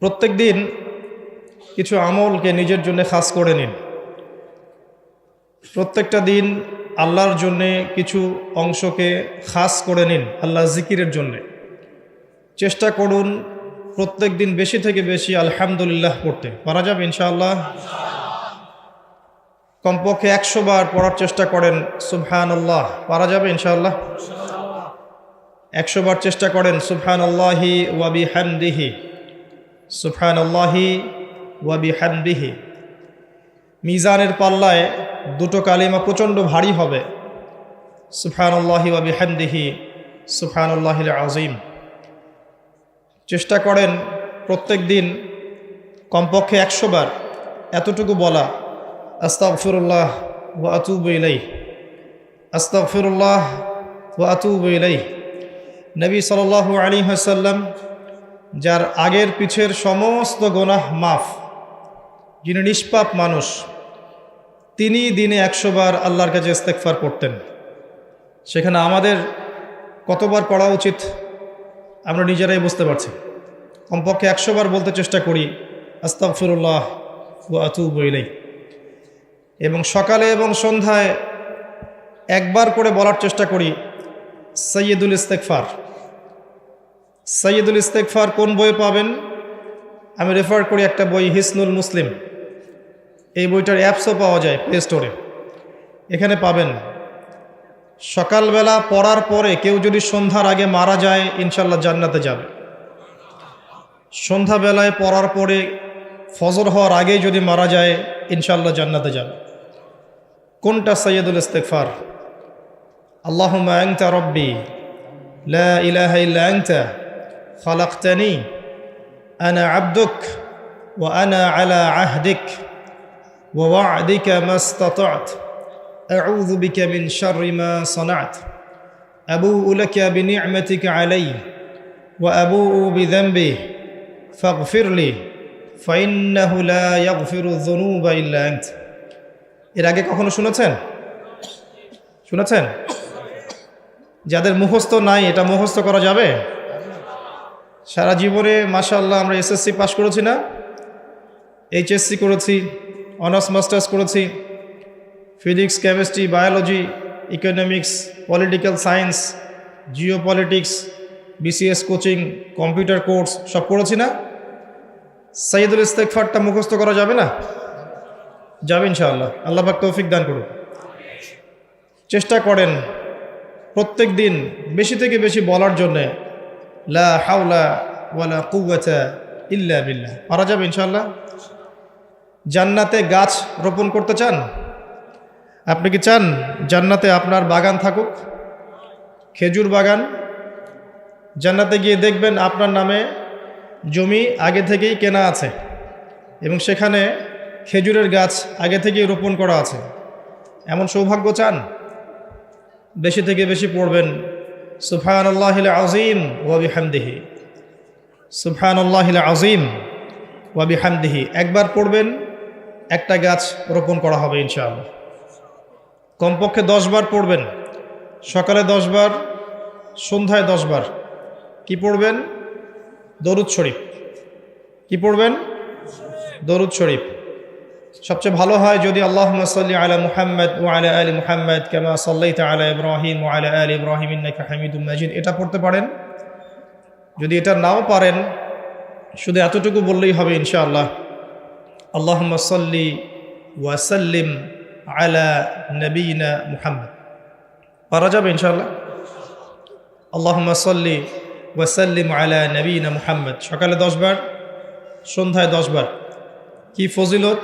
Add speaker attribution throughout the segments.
Speaker 1: প্রত্যেক দিন কিছু আমলকে নিজের জন্য খাস করে নিন। প্রত্যেকটা দিন আল্লাহর জন্যে কিছু অংশকে খাস করে নিন আল্লাহ জিকিরের জন্যে। চেষ্টা করুন প্রত্যেক দিন বেশি থেকে বেশি আলহামদুলিল্লাহ পড়তে। পারা যাবে ইনশাআল্লাহ? কমপক্ষে 100 বার পড়ার চেষ্টা করেন সুবহানাল্লাহ। পারা যাবে ইনশাআল্লাহ? 100 বার চেষ্টা করেন সুবহানাল্লাহি ওয়া বিহামদিহি, সুবহানাল্লাহি ওয়া বিহামদিহি। মিজানের পাল্লায় দুটো কালিমা প্রচণ্ড ভারী হবে, সুবহানাল্লাহি ওয়া বিহামদিহি, সুবহানাল্লাহিল আযীম। চেষ্টা করেন প্রত্যেক দিন কমপক্ষে 100 বার এতটুকু বলা, আস্তাগফিরুল্লাহ ওয়া আতুবু ইলাইহি, আস্তাগফিরুল্লাহ ওয়া আতুবু ইলাইহি। নবী সাল্লাল্লাহু আলাইহি ওয়াসাল্লাম, যার আগের পিছের সমস্ত গুনাহ মাফ, যিনি নিষ্পাপ মানুষ, তিনি দিনে 100 বার আল্লাহর কাছে ইস্তেগফার করতেন। সেখানে আমাদের কতবার পড়া উচিত আমরা নিজেরাই বুঝতে পারছি। কমপক্ষে 100 বার বলতে চেষ্টা করি আস্তাগফিরুল্লাহ ওয়া আতুবু ইলাইহি। এবং সকালে এবং সন্ধ্যায় একবার করে বলার চেষ্টা করি সাইয়্যিদুল ইস্তেগফার। সাইয়্যিদুল ইস্তেগফার কোন বইয়ে পাবেন? আমি রেফার করি একটা বই, হিসনুল মুসলিম। এই বইটার অ্যাপসও পাওয়া যায় প্লে স্টোরে, এখানে পাবেন। সকালবেলা পড়ার পরে কেউ যদি সন্ধ্যার আগে মারা যায় ইনশাল্লাহ জান্নাতে যাবে। সন্ধ্যাবেলায় পড়ার পরে ফজর হওয়ার আগেই যদি মারা যায় ইনশাল্লাহ জান্নাতে যাবে। কোনটা সাইয়্যিদুল ইস্তেগফার? আল্লাহুম্মা আনতা রাব্বি লা ইলাহা ইল্লা আনতা খালাকতানি আনা আবদুক ওয়া আনা আলা আহদিক ওয়া ওয়া'দিকা মাস্তাতা'ত আউযু বিকা মিন শাররি মা সানা'ত আবু'ু লাকা বিনি'মাতিকা আলাইয়া ওয়া আবু'ু বিযানবি ফাগফিরলি ফাইন্নাহু লা ইয়াগফিরু যুনুবা ইল্লা আনত। এর আগে কখনো শুনেছেন? শুনেছেন? যাদের মুখস্থ নাই, এটা মুখস্থ করা যাবে? সারা জীবনে মাশাআল্লাহ আমরা এসএসসি পাস করেছি না, এইচএসসি করেছি, অনার্স মাস্টার্স করেছি, physics, chemistry, biology, economics, political science, Jio politics, BCS coaching, computer course সব করেছি না? সাইয়্যিদুল ইস্তেগফারটা মুখস্থ করা যাবে না? যাবে ইনশাআল্লাহ। আল্লাহ পাক তৌফিক দান করুন। চেষ্টা করেন প্রত্যেক দিন বেশি থেকে বেশি বলার জন্যে লা হাওলা ওয়ালা কুওয়াতা ইল্লা বিল্লাহ। পারা যাবে ইনশাআল্লাহ? জান্নাতে গাছ রোপণ করতে চান? আপনি কি চান জান্নাতে আপনার বাগান থাকুক, খেজুর বাগান? জান্নাতে গিয়ে দেখবেন আপনার নামে জমি আগে থেকেই কেনা আছে এবং সেখানে খেজুরের গাছ আগে থেকেই রোপণ করা আছে। এমন সৌভাগ্য চান? বেশি থেকে বেশি পড়বেন সুবহানাল্লাহিল আযীম ওয়া বিহামদিহি, সুবহানাল্লাহিল আযীম ওয়া বিহামদিহি। একবার পড়বেন, একটা গাছ রোপণ করা হবে ইনশাআল্লাহ। কমপক্ষে 10 বার পড়বেন, সকালে 10 বার, সন্ধ্যায় 10 বার। কি পড়বেন? দরুদ শরীফ। কি পড়বেন? দরুদ শরীফ। সবচেয়ে ভালো হয় যদি আল্লাহুম্মা সাল্লি আলা মুহাম্মাদ ওয়া আলা আলি মুহাম্মাদ কামা সাল্লাইতা আলা ইব্রাহিম ওয়া আলা আলি ইব্রাহিম ইন্নাকা হামিদুম মাজিদ, এটা পড়তে পারেন। যদি এটা নাও পারেন, শুধু এতটুকু বললেই হবে ইনশাআল্লাহ, আল্লাহুম্মা সাল্লি ওয়া সাল্লিম আলা নবিয়িনা মুহাম্মদ। পারা যাবে ইনশাআল্লাহ? আল্লাহুম্মা সাল্লি ওয়া সাল্লিম আলা নবিয়িনা মুহাম্মদ। সকালে 10 বার, সন্ধ্যায় 10 বার। কি ফজিলত!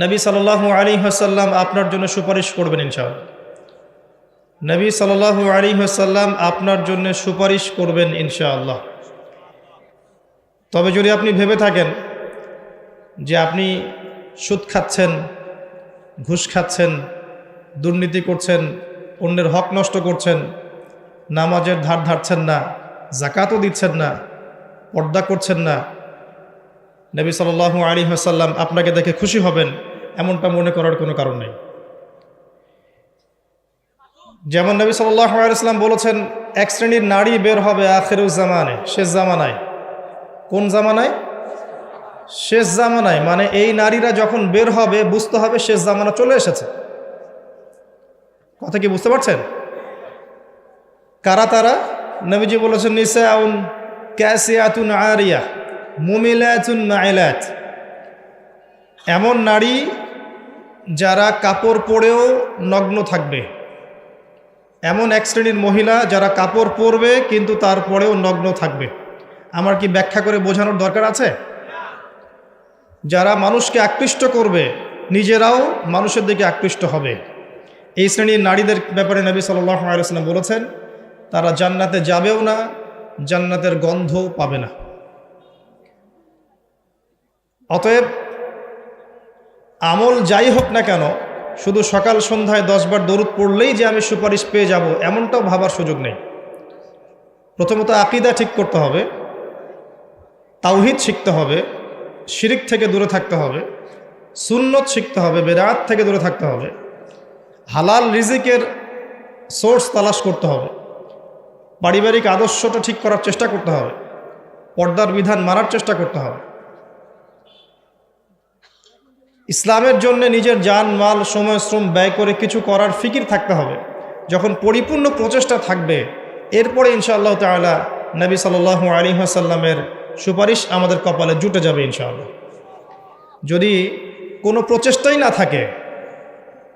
Speaker 1: নবী সাল্লাল্লাহু আলাইহি ওয়াসাল্লাম আপনার জন্য সুপারিশ করবেন ইনশাআল্লাহ। নবী সাল্লাল্লাহু আলাইহি ওয়াসাল্লাম আপনার জন্য সুপারিশ করবেন ইনশাআল্লাহ। তবে যদি আপনি ভেবে থাকেন যে আপনি সুদ খাচ্ছেন, ঘুষ খাচ্ছেন, দুর্নীতি করছেন, অন্যের হক নষ্ট করছেন, নামাজের ধার ধারছেন না, যাকাতও দিচ্ছেন না, পর্দা করছেন না, নবী সাল্লাল্লাহু আলাইহি ওয়াসাল্লাম আপনাকে দেখে খুশি হবেন, এমনটা মনে করার কোনো কারণ নেই। যেমন নবী সাল্লাল্লাহু আলাইহি ওয়াসাল্লাম বলেছেন, এক শ্রেণীর নারী বের হবে আখিরুজ জামানে, শেষ জামানায়। কোন জামানায়? শেষ জামানায়, মানে এই নারীরা যখন বের হবে বুঝতে হবে শেষ জামানা চলে এসেছে। কথা কি বুঝতে পারছেন? কারা তারা? নবীজি বলেছেন নিসাউন কাসিয়াতুন আরিয়া মুমিলাতুন মাইলাত, এমন নারী যারা কাপড় পরেও নগ্ন থাকবে, এমন এক শ্রেণীর মহিলা যারা কাপড় পরবে কিন্তু তারপরেও নগ্ন থাকবে। আমার কি ব্যাখ্যা করে বোঝানোর দরকার আছে? যারা মানুষকে আকৃষ্ট করবে, নিজেরাও মানুষের দিকে আকৃষ্ট হবে, এই শ্রেণীর নারীদের ব্যাপারে নবী সাল্লাল্লাহু আলাইহি ওয়াসাল্লাম বলেছেন তারা জান্নাতে যাবেও না, জান্নাতের গন্ধ পাবে না। অতএব আমল যাই হোক না কেন, শুধু সকাল সন্ধ্যায় 10 বার দরুদ পড়লেই যে আমি সুপারিশ পেয়ে যাব এমনটাও ভাবার সুযোগ নেই। প্রথমত আকীদা ঠিক করতে হবে, তাওহীদ শিখতে হবে, শিরিক থেকে দূরে থাকতে হবে, সুন্নত শিখতে হবে, বেদাত থেকে দূরে থাকতে হবে, হালাল রিজিকের সোর্স তালাশ করতে হবে, পারিবারিক আদর্শটা ঠিক করার চেষ্টা করতে হবে, পর্দার বিধান মানার চেষ্টা করতে হবে, ইসলামের জন্য নিজের জান মাল সময় শ্রম ব্যয় করে কিছু করার ফিকির থাকতে হবে। যখন পরিপূর্ণ প্রচেষ্টা থাকবে এরপরে ইনশাআল্লাহ তাআলা নবী সাল্লাল্লাহু আলাইহি ওয়াসাল্লামের সুপারিশ আমাদের কপালে জুটে যাবে ইনশাআল্লাহ। যদি কোনো প্রচেষ্টাই না থাকে,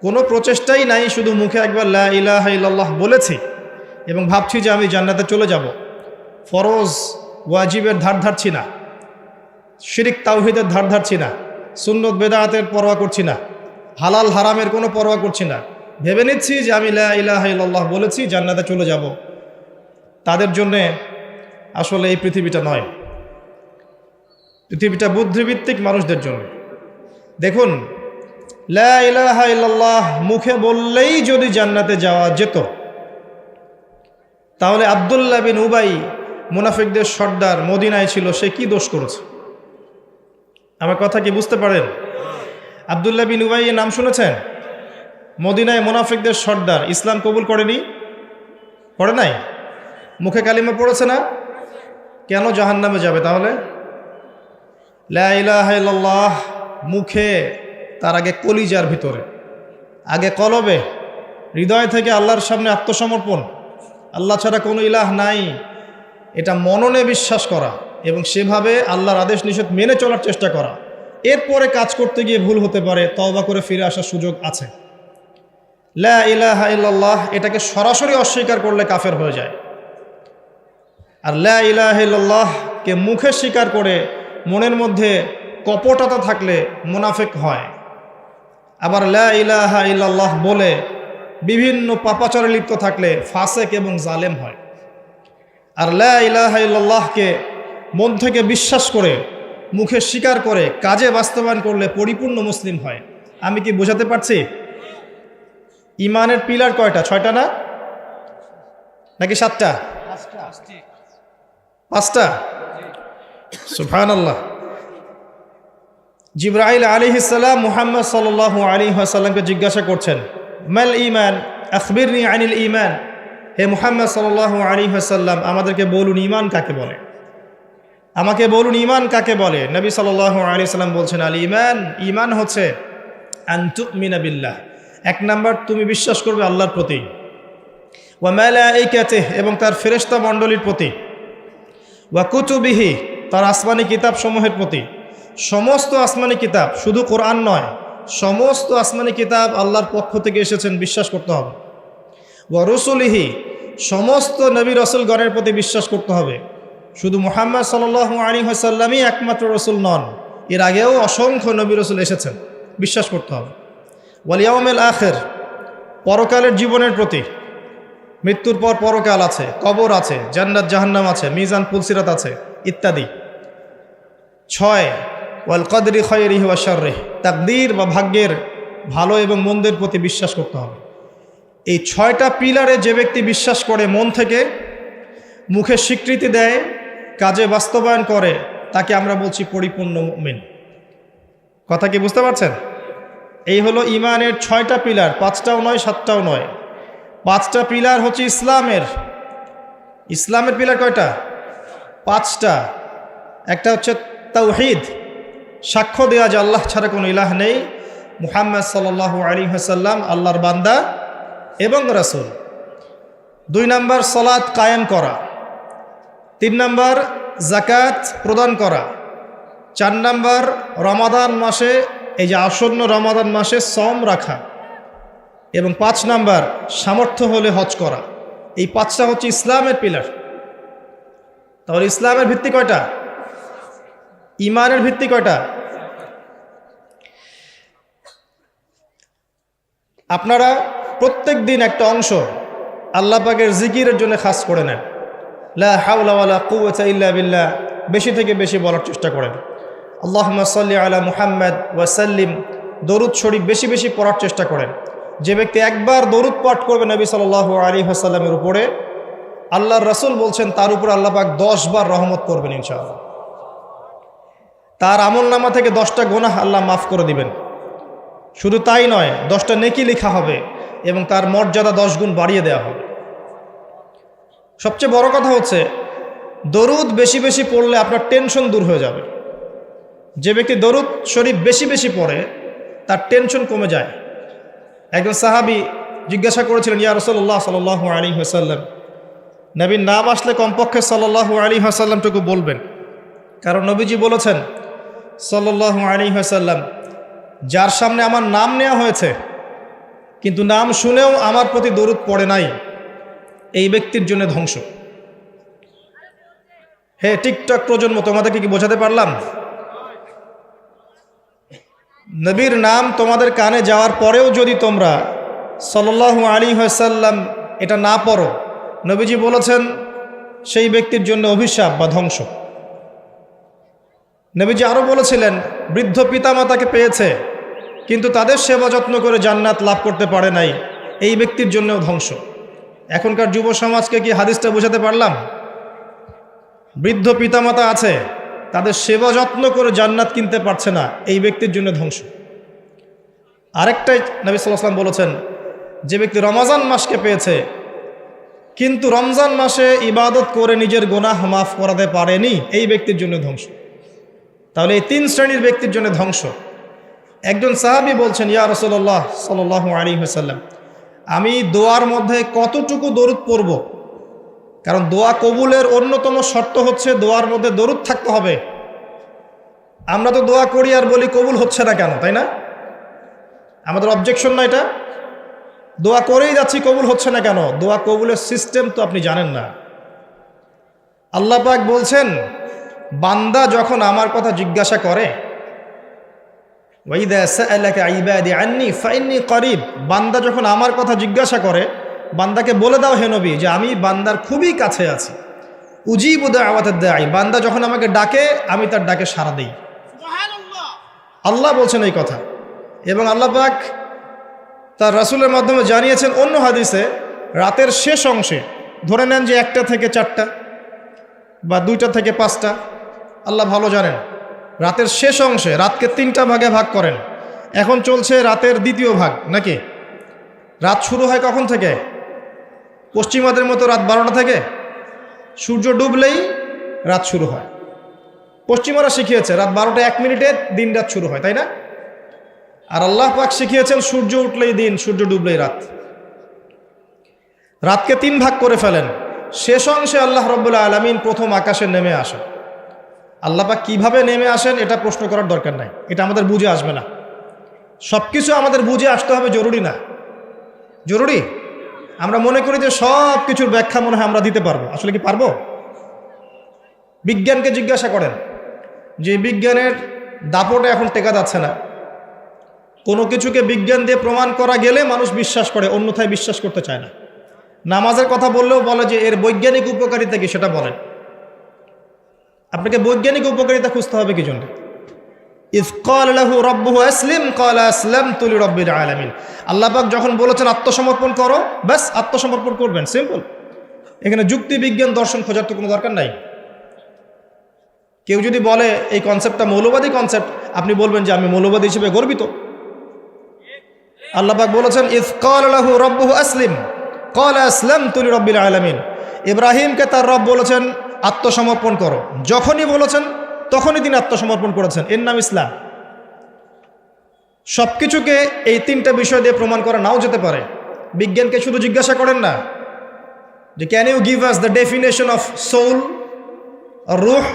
Speaker 1: কোনো প্রচেষ্টাই নাই, শুধু মুখে একবার লা ইলাহা ইল্লাল্লাহ বলেছি এবং ভাবছি যে আমি জান্নাতে চলে যাব, ফরজ ওয়াজিবের ধার ধারছি না, শিরিক তাওহীদের ধার ধারছি না, সুন্নত বেদাতের পরোয়া করছি না, হালাল হারামের কোনো পরোয়া করছি না, ভেবে নিচ্ছি যে আমি লা ইলাহা ইল্লাল্লাহ বলেছি জান্নাতে চলে যাব, তাদের জন্যে আসলে এই পৃথিবীটা নয়। পৃথিবীটা বুদ্ধিভিত্তিক মানুষদের জন্য। দেখুন, লা ইলাহা ইল্লাল্লাহ মুখে বললেই যদি জান্নাতে যাওয়া যেত, তাহলে আব্দুল্লাহ বিন উবাই মুনাফিকদের সর্দার মদিনায় ছিল, সে কি দোষ করেছে? আমার কথা কি বুঝতে পারেন? আব্দুল্লাহ বিন উবাই নাম শুনেছেন? মদিনায় মুনাফিকদের সর্দার, ইসলাম কবুল করেনি, করে নাই, মুখে কালিমা পড়েছে না, কেন জাহান্নামে যাবে তাহলে? লা ইলাহা ইল্লাল্লাহ মুখে, তার আগে কলিজার ভিতরে, আগে কলবে, হৃদয় থেকে আল্লাহর সামনে আত্মসমর্পণ, আল্লাহ ছাড়া কোনো ইলাহ নাই, এটা মননে বিশ্বাস করা এবং সেভাবে আল্লাহর আদেশ নিষেধ মেনে চলার চেষ্টা করা। এরপরে কাজ করতে গিয়ে ভুল হতে পারে, তওবা করে ফিরে আসার সুযোগ আছে। লা ইলাহা ইল্লাল্লাহ এটাকে সরাসরি অস্বীকার করলে কাফের হয়ে যায়। আর লা ইলাহা ইল্লাল্লাহকে মুখে স্বীকার করে মনের মধ্যে কপটতা থাকলে মুনাফিক হয়। আবার লা ইলাহা ইল্লাল্লাহ বলে বিভিন্ন পাপাচারে লিপ্ত থাকলে ফাসেক এবং জালেম হয়। আর লা ইলাহা ইল্লাল্লাহকে মন থেকে বিশ্বাস করে মুখে স্বীকার করে কাজে বাস্তবায়ন করলে পরিপূর্ণ মুসলিম হয়। আমি কি বোঝাতে পারছি? ইমানের পিলার কয়টা? 6টা না নাকি 7টা? 5টা। সুবহানাল্লাহ। জিবরাইল আলাইহিস সালাম মুহাম্মদ সাল্লাল্লাহু আলাইহি ওয়াসাল্লামকে জিজ্ঞাসা করছেন, মাল ঈমান আখবিরনি আনিল ঈমান, হে মুহাম্মদ সাল্লাল্লাহু আলাইহি ওয়াসাল্লাম আমাদেরকে বলুন ঈমান কাকে বলে, আমাকে বলুন ঈমান কাকে বলে। নবী সাল্লাল্লাহু আলাইহি ওয়াসাল্লাম বলছেন আল ঈমান, ঈমান হচ্ছে আন তুমিনা বিল্লাহ, 1 নাম্বার তুমি বিশ্বাস করবে আল্লাহর প্রতি, ওয়া মালাইকাতিহি এবং তার ফেরেশতা মণ্ডলীর প্রতি, ওয়া কুতুবিহি তার আসমানি কিতাব সমূহের প্রতি, সমস্ত আসমানি কিতাব, শুধু কোরআন নয়, সমস্ত আসমানি কিতাব আল্লাহর পক্ষ থেকে এসেছেন বিশ্বাস করতে হবে। ওয়া রুসুলিহি সমস্ত নবী রাসূলগণের প্রতি বিশ্বাস করতে হবে, শুধু মুহাম্মদ সাল্লাল্লাহু আলাইহি ওয়াসাল্লামই একমাত্র রসুল নন, এর আগেও অসংখ্য নবী রসুল এসেছেন, বিশ্বাস করতে হবে। ওয়াল ইয়াউমিল আখির পরকালের জীবনের প্রতি, মৃত্যুর পর পরকাল আছে, কবর আছে, জান্নাত জাহান্নাম আছে, মিজান পুলসিরাত আছে ইত্যাদি। 6 ওয়াল কদরি খায়রিহি ওয়া শাররিহি তাকদীর বা ভাগ্যের ভালো এবং মন্দের প্রতি বিশ্বাস করতে হবে। এই 6টা পিলারে যে ব্যক্তি বিশ্বাস করে, মন থেকে, মুখে স্বীকৃতি দেয়, কাজে বাস্তবায়ন করে, তাকে আমরা বলছি পরিপূর্ণ মুমিন। কথা কি বুঝতে পারছেন? এই হলো ঈমানের 6টা পিলার, 5টাও নয় 7টাও নয়। 5টা পিলার হচ্ছে ইসলামের। ইসলামের পিলার কয়টা? 5টা। একটা হচ্ছে তাওহীদ, সাক্ষ্য দেয়া যে আল্লাহ ছাড়া কোনো ইলাহ নেই, মুহাম্মদ সাল্লাল্লাহু আলাইহি ওয়াসাল্লাম আল্লাহর বান্দা এবং রাসূল। 2 নম্বর সালাত কায়েম করা। 3 নম্বর যাকাত প্রদান করা। 4 নম্বর রমাদান মাসে, এই যে আসন্ন রমাদান মাসে সওম রাখা। এবং 5 নম্বর সামর্থ্য হলে হজ করা। এই 5টা হচ্ছে ইসলামের পিলার। তাহলে ইসলামের ভিত্তি কয়টা? ঈমানের ভিত্তি কয়টা? আপনারা প্রত্যেক দিন একটা অংশ আল্লাহ পাকের জিকিরের জন্য খাস করে নেন। লা হাওলা ওয়ালা কুওয়াতা ইল্লা বিল্লাহ বেশি থেকে বেশি বলার চেষ্টা করেন। আল্লাহুম্মা সাল্লি আলা মুহাম্মদ ওয়া সাল্লিম, দরুদ শরীফ বেশি বেশি পড়ার চেষ্টা করেন। যে ব্যক্তি একবার দরুদ পাঠ করবে নবী সাল্লাল্লাহু আলাইহি ওয়াসাল্লামের উপরে, আল্লাহর রাসূল বলছেন তার উপর আল্লাহ পাক 10 বার রহমত করবেন ইনশাআল্লাহ। তার আমলনামা থেকে 10টা গুনাহ আল্লাহ মাফ করে দিবেন। শুধু তাই নয়, 10টা নেকি লেখা হবে এবং তার মর্যাদা 10 গুণ বাড়িয়ে দেওয়া হবে। সবচেয়ে বড় কথা হচ্ছে দরুদ বেশি বেশি পড়লে আপনার টেনশন দূর হয়ে যাবে। যে ব্যক্তি দরুদ শরীফ বেশি বেশি পড়ে তার টেনশন কমে যায়। একজন সাহাবী জিজ্ঞাসা করেছিলেন, ইয়া রাসূলুল্লাহ সাল্লাল্লাহু আলাইহি ওয়াসাল্লাম, নবীর নাম আসলে কমপক্ষে সাল্লাল্লাহু আলাইহি ওয়াসাল্লামটুকু বলবেন, কারণ নবীজি বলেছেন সাল্লাল্লাহু আলাইহি ওয়াসাল্লাম, যার সামনে আমার নাম নেওয়া হয়েছে কিন্তু নাম শুনেও আমার প্রতি দরুদ পড়ে নাই, এই ব্যক্তির জন্য ধ্বংস। হে টিকটক প্রজন্ম, তোমাদেরকে কি বোঝাতে পারলাম? নবীর নাম তোমাদের কানে যাওয়ার পরেও যদি তোমরা সাল্লাল্লাহু আলাইহি ওয়াসাল্লাম এটা না পড়ো, নবীজি বলেছেন সেই ব্যক্তির জন্য অভিশাপ বা ধ্বংস। নবীজি আরও বলেছিলেন, বৃদ্ধ পিতামাতাকে পেয়েছে কিন্তু তাদের সেবা যত্ন করে জান্নাত লাভ করতে পারে নাই, এই ব্যক্তির জন্যও ধ্বংস। এখনকার যুব সমাজকে কি হাদিসটা বোঝাতে পারলাম? বৃদ্ধ পিতামাতা আছে, তাদের সেবা যত্ন করে জান্নাত কিনতে পারছে না, এই ব্যক্তির জন্য ধ্বংস। আরেকটাই নবী সাল্লাল্লাহু আলাইহি ওয়াসাল্লাম বলেছেন, যে ব্যক্তি রমজান মাসকে পেয়েছে কিন্তু রমজান মাসে ইবাদত করে নিজের গুনাহ মাফ করাতে পারেনি, এই ব্যক্তির জন্য ধ্বংস। তাহলে এই 3 শ্রেণীর ব্যক্তির জন্য ধ্বংস। একজন সাহাবী বলছেন, ইয়া রাসূলুল্লাহ সাল্লাল্লাহু আলাইহি ওয়াসাল্লাম, আমি দোয়ার মধ্যে কতটুকু দরুদ পড়ব? কারণ দোয়া কবুলের অন্যতম শর্ত হচ্ছে দোয়ার মধ্যে দরুদ থাকতে হবে। আমরা তো দোয়া করি আর বলি কবুল হচ্ছে না কেন, তাই না? আমাদের অবজেকশন না এটা? দোয়া করেই যাচ্ছি, কবুল হচ্ছে না কেন? দোয়া কবুলের সিস্টেম তো আপনি জানেন না। আল্লাহ পাক বলছেন, বান্দা যখন আমার কথা জিজ্ঞাসা করে, ওয়াইদা সাআলাকা ইবাদি আন্নী ফাইন্নী করিব, বান্দা যখন আমার কথা জিজ্ঞাসা করে, বান্দাকে বলে দাও হে নবী যে আমি বান্দার খুবই কাছে আছি। উজিবু দাওয়াতাদ দাঈ, বান্দা যখন আমাকে ডাকে আমি তার ডাকে সাড়া দেই। সুবহানাল্লাহ, আল্লাহ বলছেন এই কথা। এবং আল্লাহ পাক তার রাসূলের মাধ্যমে জানিয়েছেন অন্য হাদিসে, রাতের শেষ অংশে, ধরে নেন যে 1টা থেকে 4টা বা 2টা থেকে 5টা, আল্লাহ ভালো জানেন, রাতের শেষ অংশে, রাতকে 3টা ভাগে ভাগ করেন। এখন চলছে রাতের 2য় ভাগ নাকি? রাত শুরু হয় কখন থেকে? পশ্চিমাদের মতো রাত 12টা থেকে। সূর্য ডুবলেই রাত শুরু হয়। পশ্চিমারা শিখিয়েছে রাত 12টা 1 মিনিটে দিন রাত শুরু হয়, তাই না? আর আল্লাহ পাক শিখিয়েছেন সূর্য উঠলেই দিন, সূর্য ডুবলেই রাত। রাতকে 3 ভাগ করে ফেলেন। শেষ অংশে আল্লাহ রাব্বুল আলামিন প্রথম আকাশে নেমে আসেন। আল্লাহ পাক কীভাবে নেমে আসেন এটা প্রশ্ন করার দরকার নাই, এটা আমাদের বুঝে আসবে না। সব কিছু আমাদের বুঝে আসতে হবে জরুরি না। জরুরি? আমরা মনে করি যে সব কিছুর ব্যাখ্যা মনে হয় আমরা দিতে পারবো। আসলে কি পারবো? বিজ্ঞানকে জিজ্ঞাসা করেন, যে বিজ্ঞানের দাপটে এখন টেকা যাচ্ছে না। কোনো কিছুকে বিজ্ঞান দিয়ে প্রমাণ করা গেলে মানুষ বিশ্বাস করে, অন্যথায় বিশ্বাস করতে চায় না। নামাজের কথা বললেও বলে যে এর বৈজ্ঞানিক উপকারিতা কি সেটা বলেন। আপনাকে বৈজ্ঞানিক উপকারিতা খুঁজতে হবে কি জন্য? ইয ক্বালা লাহু রাব্বুহু আসলিম ক্বালা আসলামতু লিরাব্বিল আলামিন। আল্লাহ পাক যখন বলেছেন আত্মসমর্পণ করো, ব্যাস আত্মসমর্পণ করবেন, সিম্পল। এখানে যুক্তি বিজ্ঞান দর্শন খোঁজার তো কোনো দরকার নাই। কেউ যদি বলে এই কনসেপ্টটা মৌলবাদী কনসেপ্ট, আপনি বলবেন যে আমি মৌলবাদী হিসেবে গর্বিত। আল্লাহ পাক বলেছেন ইয ক্বালা লাহু রাব্বুহু আসলিম ক্বালা আসলামতু লিরাব্বিল আলামিন। ইব্রাহিমকে তার রব বলেছেন আত্মসমর্পণ করো। যখনই বলেছেন তখনই তিনি আত্মসমর্পণ করেছেন। এর নাম ইসলাম। সব কিছুকে এই তিনটা বিষয় দিয়ে প্রমাণ করা নাও যেতে পারে। বিজ্ঞানকে শুধু জিজ্ঞাসা করেন না যে can you give us the definition of soul, রুহ।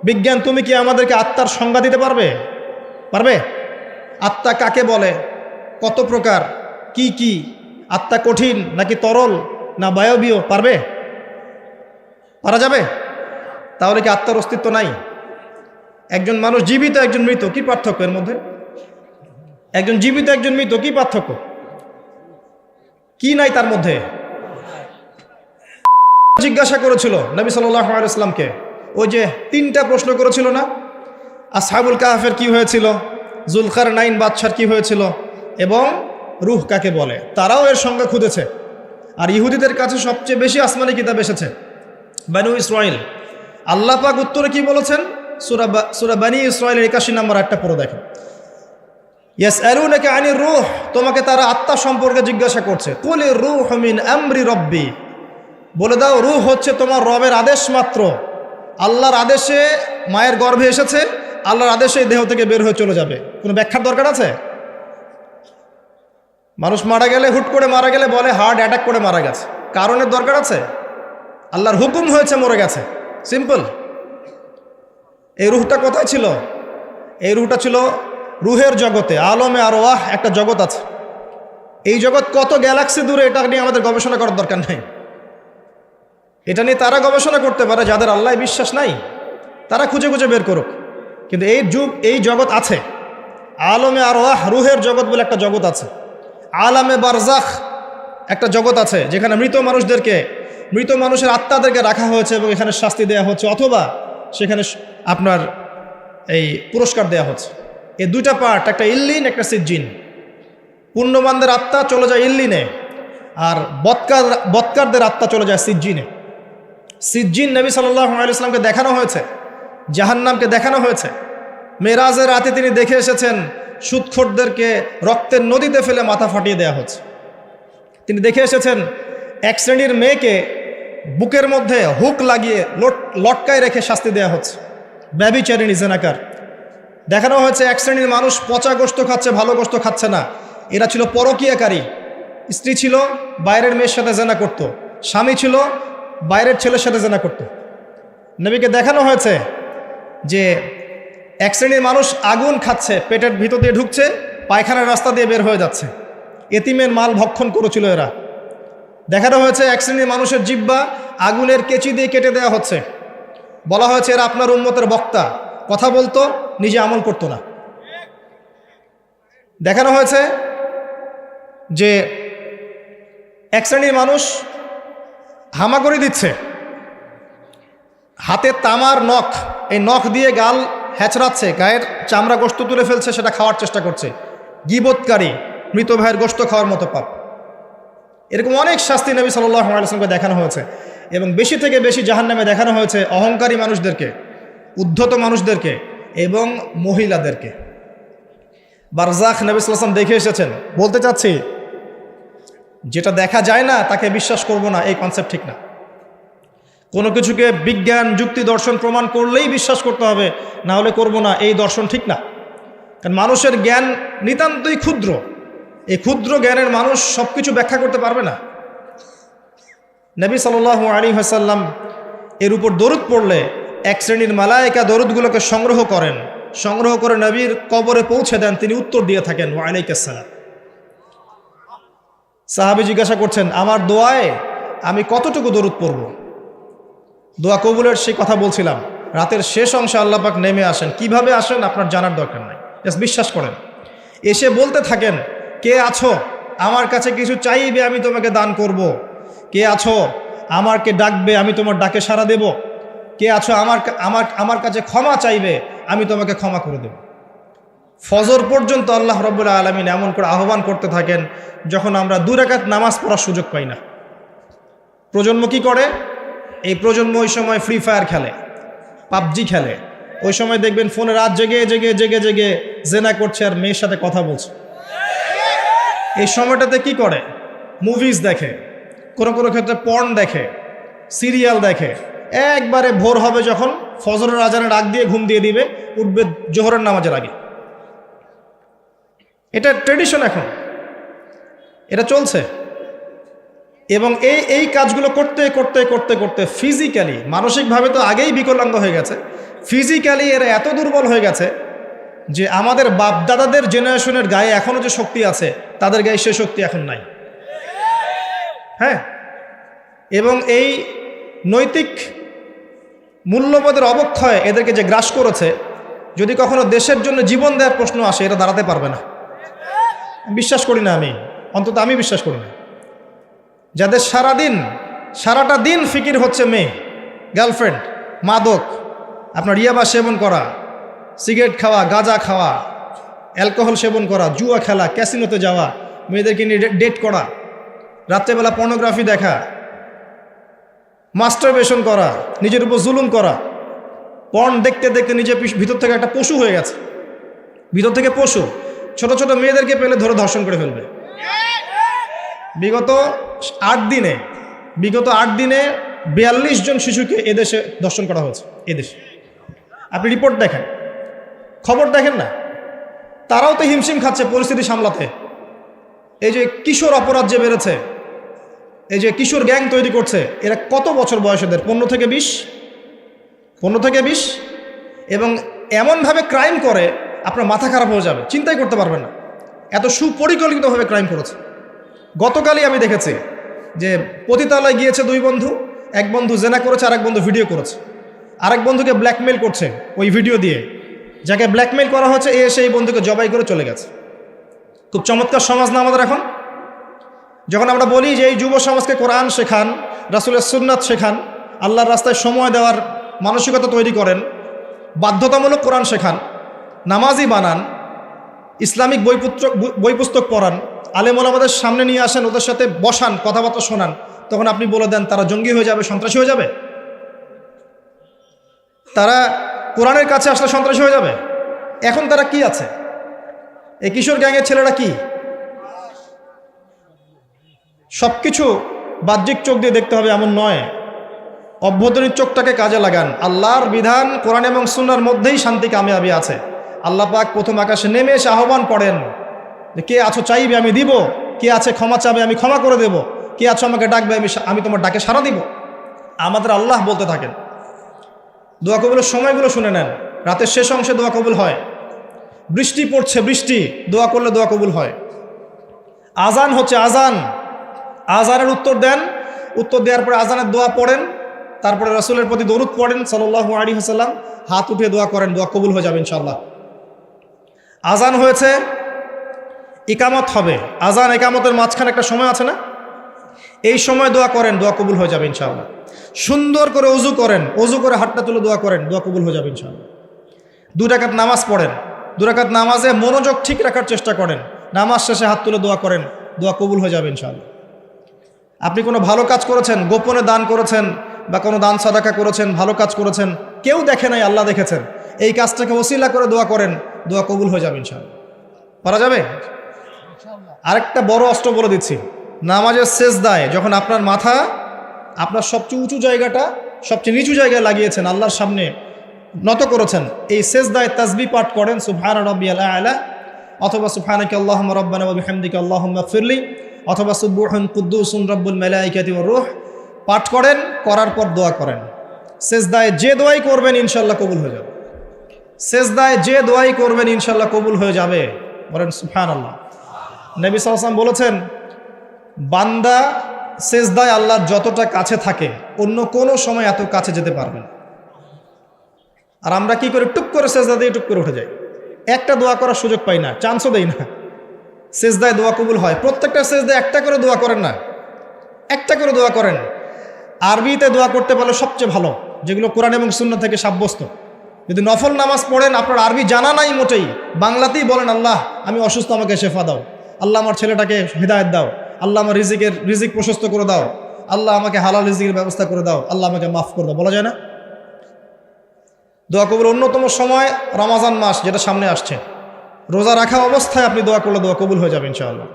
Speaker 1: বিজ্ঞান, তুমি কি আমাদেরকে আত্মার সংজ্ঞা দিতে পারবে? পারবে? আত্মা কাকে বলে, কত প্রকার, কি কি, আত্মা কঠিন নাকি তরল না বায়বীয়, পারবে? পারা যাবে? তাহলে কি আত্মার অস্তিত্ব নাই? একজন মানুষ জীবিত, একজন মৃত, কি পার্থক্য এর মধ্যে? একজন জীবিত, একজন মৃত, কি পার্থক্য? কি নাই তার মধ্যে? জিজ্ঞাসা করেছিল নবী সাল্লাল্লাহু আলাইহি ওয়াসাল্লামকে, ওই যে তিনটা প্রশ্ন করেছিল না, আসহাবুল কাহফের কি হয়েছিল, জুলকারনাইন বাদশার কি হয়েছিল, এবং রূহ কাকে বলে। তারাও এর সংজ্ঞা খুঁজেছে। আর ইহুদিদের কাছে সবচেয়ে বেশি আসমানি কিতাব এসেছে, বানু ইসরাইল। আল্লাহ পাক উত্তরে কি বলেছেন? সূরা বানি ইসরাইলের 81 নম্বর আয়াতটা পড়ে দেখেন। ইয়াসআলুনাকা আনির রূহ, তোমাকে তারা আত্মা সম্পর্কে জিজ্ঞাসা করছে। কুলির রূহু মিন আমরি রব্বি, বলে দাও রূহ হচ্ছে তোমার রবের আদেশ মাত্র। আল্লাহর আদেশে মায়ের গর্ভে এসেছে, আল্লাহর আদেশে দেহ থেকে বের হয়ে চলে যাবে। কোনো ব্যাখ্যার দরকার আছে? মানুষ মারা গেলে, হুট করে মারা গেলে বলে হার্ট অ্যাটাক করে মারা গেছে, কারণের দরকার আছে? আল্লাহর হুকুম হয়েছে, মরে গেছে, সিম্পল। এই রূহটা কোথায় ছিল? এই রূহটা ছিল রুহের জগতে, আলমে আরওয়াহ একটা জগৎ আছে। এই জগৎ কত গ্যালাক্সি দূরে, এটা নিয়ে আমাদের গবেষণা করার দরকার নেই। এটা নিয়ে তারা গবেষণা করতে পারে যাদের আল্লাহ বিশ্বাস নাই, তারা খুঁজে খুঁজে বের করুক। কিন্তু এই জগৎ আছে, আলমে আরওয়াহ, রুহের জগৎ বলে একটা জগৎ আছে। আলামে বারজাখ একটা জগৎ আছে, যেখানে মৃত মানুষের আত্মাদেরকে রাখা হয়েছে এবং এখানে শাস্তি দেওয়া হচ্ছে, অথবা সেখানে আপনার এই পুরস্কার দেওয়া হচ্ছে। এই দুইটা পার্ট, একটা ইল্লিন, একটা সিজ্জিন। পুণ্যবানদের আত্মা চলে যায় ইল্লিনে, আর বৎকারদের আত্মা চলে যায় সিজ্জিনে। সিজ্জিন নবী সাল্লাল্লাহু আলাইহি ওয়াসাল্লামকে দেখানো হয়েছে, জাহান্নামকে দেখানো হয়েছে। মেরাজের রাতে তিনি দেখে এসেছেন সুদখোরদেরকে রক্তের নদীতে ফেলে মাথা ফাটিয়ে দেওয়া হচ্ছে। তিনি দেখে এসেছেন এক শ্রেণীর মেয়েকে বুকের মধ্যে হুক লাগিয়ে লটকায় রেখে শাস্তি দেওয়া হচ্ছে, ব্যভিচারিণী, জেনাকার। দেখানো হয়েছে এক শ্রেণীর মানুষ পচা গোশত খাচ্ছে, ভালো গোশত খাচ্ছে না। এরা ছিল পরকীয়াকারী। স্ত্রী ছিল, বাইরের মেয়ের সাথে জেনা করত। স্বামী ছিল, বাইরের ছেলের সাথে জেনা করত। নবীকে দেখানো হয়েছে যে এক শ্রেণীর মানুষ আগুন খাচ্ছে, পেটের ভিতর দিয়ে ঢুকছে, পায়খানার রাস্তা দিয়ে বের হয়ে যাচ্ছে। এতিমের মাল ভক্ষণ করেছিল এরা। দেখানো হয়েছে এক শ্রেণীর মানুষের জিহ্বা আগুনের কেচি দিয়ে কেটে দেওয়া হচ্ছে। বলা হয়েছে এরা আপনার উম্মতের বক্তা, কথা বলতো, নিজে আমল করতো না। দেখানো হয়েছে যে এক শ্রেণীর মানুষ হামাগুড়ি দিচ্ছে, হাতে তামার নখ, এই নখ দিয়ে গাল হ্যাচড়াচ্ছে, গায়ের চামড়া গোশত তুলে ফেলছে, সেটা খাওয়ার চেষ্টা করছে। গীবতকারী, মৃত ভাইয়ের গোশত খাওয়ার মতো পাপ। এরকম অনেক শাস্তি নবী সাল্লাল্লাহু আলাইহি ওয়াসাল্লামকে দেখানো হয়েছে। এবং বেশি থেকে বেশি জাহান্নামে দেখানো হয়েছে অহংকারী মানুষদেরকে, উদ্ধত মানুষদেরকে এবং মহিলাদেরকে। বারজাখ নবী সাল্লাল্লাহু আলাইহি ওয়াসাল্লাম দেখে এসেছেন। বলতে চাচ্ছি, যেটা দেখা যায় না তাকে বিশ্বাস করব না, এই কনসেপ্ট ঠিক না। কোনো কিছুকে বিজ্ঞান, যুক্তি, দর্শন প্রমাণ করলেই বিশ্বাস করতে হবে, না হলে করব না, এই দর্শন ঠিক না। কারণ মানুষের জ্ঞান নিতান্তই ক্ষুদ্র। এই ক্ষুদ্র জ্ঞানের মানুষ সব কিছু ব্যাখ্যা করতে পারবে না। নবী সাল্লাল্লাহু আলাইহি ওয়াসাল্লাম এর উপর দরুদ পড়লে এক শ্রেণীর মালায়েকা দরুদগুলোকে সংগ্রহ করে নবীর কবরে পৌঁছে দেন। তিনি উত্তর দিয়ে থাকেন, ওয়া আলাইকুস সালাম। সাহাবী জিজ্ঞাসা করছেন, আমার দোয়ায় আমি কতটুকু দরুদ পড়ব? দোয়া কবুলের সেই কথা বলছিলাম। রাতের শেষ অংশে আল্লাহ পাক নেমে আসেন। কিভাবে আসেন আপনার জানার দরকার নাই, জাস্ট বিশ্বাস করেন। এসে বলতে থাকেন, কে আছো আমার কাছে কিছু চাইবে, আমি তোমাকে দান করব। কে আছো আমাকে ডাকবে, আমি তোমার ডাকে সাড়া দেব। কে আছো আমার কাছে ক্ষমা চাইবে, আমি তোমাকে ক্ষমা করে দেব। ফজর পর্যন্ত আল্লাহ রাব্বুল আলামিন এমন করে আহ্বান করতে থাকেন, যখন আমরা 2 রাকাত নামাজ পড়ার সুযোগ পাই না। প্রজন্ম কি করে? এই প্রজন্ম ওই সময় ফ্রি ফায়ার খেলে, পাবজি খেলে। ওই সময় দেখবেন ফোনে রাত জেগে জেগে জেগে জেগে জেনা করছে আর মেয়ের সাথে কথা বলছে। এই সময়টাতে কি করে? মুভিজ দেখে, কোনো ক্ষেত্রে পর্ন দেখে, সিরিয়াল দেখে, একবারে ভোর হবে যখন ফজরের আজানে ডাক দিয়ে ঘুম দিয়ে দিবে, উঠবে জোহরের নামাজের আগে। এটা ট্রেডিশন, এখন এটা চলছে। এবং এই কাজগুলো করতে করতে করতে করতে ফিজিক্যালি, মানসিকভাবে তো আগেই বিকলাঙ্গ হয়ে গেছে, ফিজিক্যালি এরা এত দুর্বল হয়ে গেছে যে আমাদের বাপদাদাদের জেনারেশনের গায়ে এখনও যে শক্তি আছে তাদের গায়ে সে শক্তি এখন নাই। হ্যাঁ, এবং এই নৈতিক মূল্যবোধের অবক্ষয় এদেরকে যে গ্রাস করেছে, যদি কখনো দেশের জন্য জীবন দেওয়ার প্রশ্ন আসে এরা দাঁড়াতে পারবে না। বিশ্বাস করি না, আমি অন্তত আমি বিশ্বাস করি না। যাদের সারাটা দিন ফিকির হচ্ছে মেয়ে, গার্লফ্রেন্ড, মাদক, আপনার ইয়াবা সেবন করা, সিগারেট খাওয়া, গাঁজা খাওয়া, অ্যালকোহল সেবন করা, জুয়া খেলা, ক্যাসিনোতে যাওয়া, মেয়েদেরকে নিয়ে ডেট করা, রাত্রেবেলা পর্নোগ্রাফি দেখা, মাস্টারবেশন করা, নিজের উপর জুলুম করা, পর্ন দেখতে দেখতে নিজে ভিতর থেকে একটা পশু হয়ে গেছে, ভিতর থেকে পশু। ছোট ছোট মেয়েদেরকে পেলে ধরে ধর্ষণ করে ফেলবে। বিগত 8 দিনে 42 জন শিশুকে এদেশে ধর্ষণ করা হয়েছে। এদেশে আপনি রিপোর্ট দেখেন, খবর দেখেন না, তারাও তো হিমশিম খাচ্ছে পরিস্থিতি সামলাতে। এই যে কিশোর অপরাধ যে বেড়েছে, এই যে কিশোর গ্যাং তৈরি করছে, এরা কত বছর বয়সেদের? 15 থেকে 20, এবং এমনভাবে ক্রাইম করে আপনার মাথা খারাপ হয়ে যাবে, চিন্তাই করতে পারবেন না, এত সুপরিকল্পিতভাবে ক্রাইম করেছে। গতকালই আমি দেখেছি যে পতিতালয়ে গিয়েছে 2 বন্ধু, এক বন্ধু জেনা করেছে, আরেক বন্ধু ভিডিও করেছে, আরেক বন্ধুকে ব্ল্যাকমেল করছে ওই ভিডিও দিয়ে। যাকে ব্ল্যাকমেল করা হচ্ছে এসে এই বন্ধুকে জবাই করে চলে গেছে। খুব চমৎকার সমাজ না আমাদের এখন? যখন আমরা বলি যে এই যুব সমাজকে কোরআন শেখান, রাসূলের সুন্নাত শেখান, আল্লাহর রাস্তায় সময় দেওয়ার মানসিকতা তৈরি করেন, বাধ্যতামূলক কোরআন শেখান, নামাজি বানান, ইসলামিক বই পুস্তক পড়ান, আলেম ওলামাদের সামনে নিয়ে আসেন, ওদের সাথে বসান, কথাবার্তা শোনান, তখন আপনি বলে দেন তারা জঙ্গি হয়ে যাবে, সন্ত্রাসী হয়ে যাবে? তারা কোরআনের কাছে আসলে সন্ত্রাসী হয়ে যাবে? এখন তারা কি আছে? এই কিশোর গ্যাংয়ের ছেলেরা কি? সব কিছু বাহ্যিক চোখ দিয়ে দেখতে হবে এমন নয়, অভ্যন্তরীণ চোখটাকে কাজে লাগান। আল্লাহর বিধান কোরআন এবং সুন্নাহর মধ্যেই শান্তি কামিয়াবি আছে। আল্লাহ পাক প্রথম আকাশে নেমে এসে আহ্বান করেন যে কে আছো চাইবে আমি দিব, কে আছে ক্ষমা চাবে আমি ক্ষমা করে দেব, কে আছো আমাকে ডাকবে আমি তোমার ডাকে সাড়া দিব। আমাদের আল্লাহ বলতে থাকেন। দোয়া কবুলের সময়গুলো শুনে নেন। রাতের শেষ অংশে দোয়া কবুল হয়, বৃষ্টি পড়ছে, বৃষ্টি দোয়া করলে দোয়া কবুল হয়। আজান হচ্ছে, আজানের উত্তর দেন, উত্তর দেওয়ার পরে আজানের দোয়া পড়েন, তারপরে রাসূলের প্রতি দরুদ পড়েন সাল্লাল্লাহু আলাইহি ওয়াসাল্লাম, হাত উঠিয়ে দোয়া করেন, দোয়া কবুল হয়ে যাবে ইনশাআল্লাহ। আজান হয়েছে, ইকামত হবে, আজান ইকামতের মাঝখানে একটা সময় আছে না, এই সময় দোয়া করেন, দোয়া কবুল হয়ে যাবে ইনশাআল্লাহ। সুন্দর করে ওযু করেন, ওযু করে হাতটা তুলে দোয়া করেন, দোয়া কবুল হয়ে যাবে ইনশাআল্লাহ। 2 রাকাত নামাজ পড়েন, 2 রাকাত নামাজে মনোযোগ ঠিক রাখার চেষ্টা করেন, নামাজ শেষে হাত তুলে দোয়া করেন, দোয়া কবুল হয়ে যাবে ইনশাআল্লাহ। আপনি কোনো ভালো কাজ করেছেন, গোপনে দান করেছেন বা কোনো দান সাদাকা করেছেন, ভালো কাজ করেছেন, কেউ দেখে নাই, আল্লাহ দেখেছেন, এই কাজটাকে ওসিলা করে দোয়া করেন, দোয়া কবুল হয়ে যাবে ইনশাআল্লাহ। পারা যাবে? আরেকটা বড় অস্ত্র বলে দিচ্ছি, নামাজের সেজদায় যখন আপনার মাথা আপনার সবচেয়ে উঁচু জায়গাটা সবচেয়ে নিচু জায়গায় লাগিয়েছেন, আল্লাহর সামনে নত করেছেন, এই সেজদায় তাসবিহ পাঠ করেন সুবহান রাব্বিয়াল আ'লা, অথবা সুবহানাকা আল্লাহুম্মা রাব্বানা ওয়া বিহামদিকা আল্লাহুম্মা ইগফিরলি, অথবা সুবহান কুদ্দুসুন রাব্বুল মালাইকাতি ওয়ার রূহ পাঠ করেন, করার পর দোয়া করেন। সেজদায় যে দোয়াই করবেন ইনশাআল্লাহ কবুল হয়ে যাবে। সেজদায় যে দোয়াই করবেন ইনশাআল্লাহ কবুল হয়ে যাবে, বলেন সুবহানাল্লাহ। নবী সাল্লাল্লাহু আলাইহি ওয়াসাল্লাম বলেছেন, বান্দা সেজদায় আল্লাহর যতটা কাছে থাকে অন্য কোনো সময় এত কাছে যেতে পারবে না। আর আমরা কি করে? টুক করে সেজদা দিয়ে টুক করে উঠে যাই, একটা দোয়া করার সুযোগ পাই না, চান্সও দেই না। সেজদায় দোয়া কবুল হয়, প্রত্যেকটা সেজদায় একটা করে দোয়া করেন না, একটা করে দোয়া করেন। আরবিতে দোয়া করতে পারলে সবচেয়ে ভালো, যেগুলো কোরআন এবং সুন্নাহ থেকে সাব্যস্ত। যদি নফল নামাজ পড়েন, আপনার আরবি জানা নাই মোটেই, বাংলাতেই বলেন, আল্লাহ আমি অসুস্থ, আমাকে শেফা দাও, আল্লাহ আমার ছেলেটাকে হিদায়াত দাও, আল্লাহ আমার রিজিক প্রশস্ত করে দাও, আল্লাহ আমাকে হালাল রিজিকের ব্যবস্থা করে দাও, আল্লাহ আমাকে মাফ করে দাও, বলা যায় না? দোয়া কবুল অন্যতম সময় রমাজান মাস যেটা সামনে আসছে, রোজা রাখা অবস্থায় আপনি দোয়া করলে দোয়া কবুল হয়ে যাবে ইনশাআল্লাহ।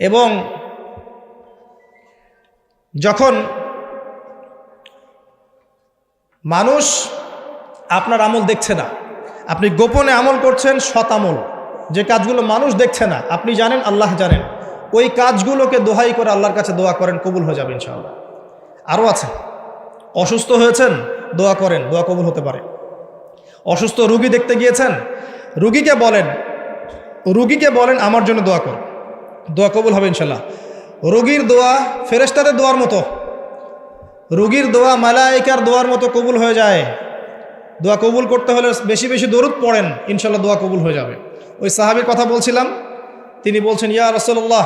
Speaker 1: এবং যখন মানুষ আপনার আমল দেখছে না, আপনি গোপনে আমল করছেন, সৎ আমল, যে কাজগুলো মানুষ দেখছে না, আপনি জানেন, আল্লাহ জানেন, ওই কাজগুলোকে দোহাই করে আল্লাহর কাছে দোয়া করেন, কবুল হয়ে যাবে ইনশাআল্লাহ। আরও আছে, অসুস্থ হয়েছেন, দোয়া করেন, দোয়া কবুল হতে পারে। অসুস্থ রুগী দেখতে গিয়েছেন, রুগীকে বলেন আমার জন্য দোয়া কর, দোয়া কবুল হবে ইনশাআল্লাহ। রোগীর দোয়া ফেরেশতাদের দোয়ার মতো, রোগীর দোয়া মালায়েকার দোয়ার মতো কবুল হয়ে যায়। দোয়া কবুল করতে হলে বেশি বেশি দরুদ পড়েন, ইনশাআল্লাহ দোয়া কবুল হয়ে যাবে। ওই সাহাবীর কথা বলছিলাম, তিনি বলছেন, ইয়া রাসূলুল্লাহ,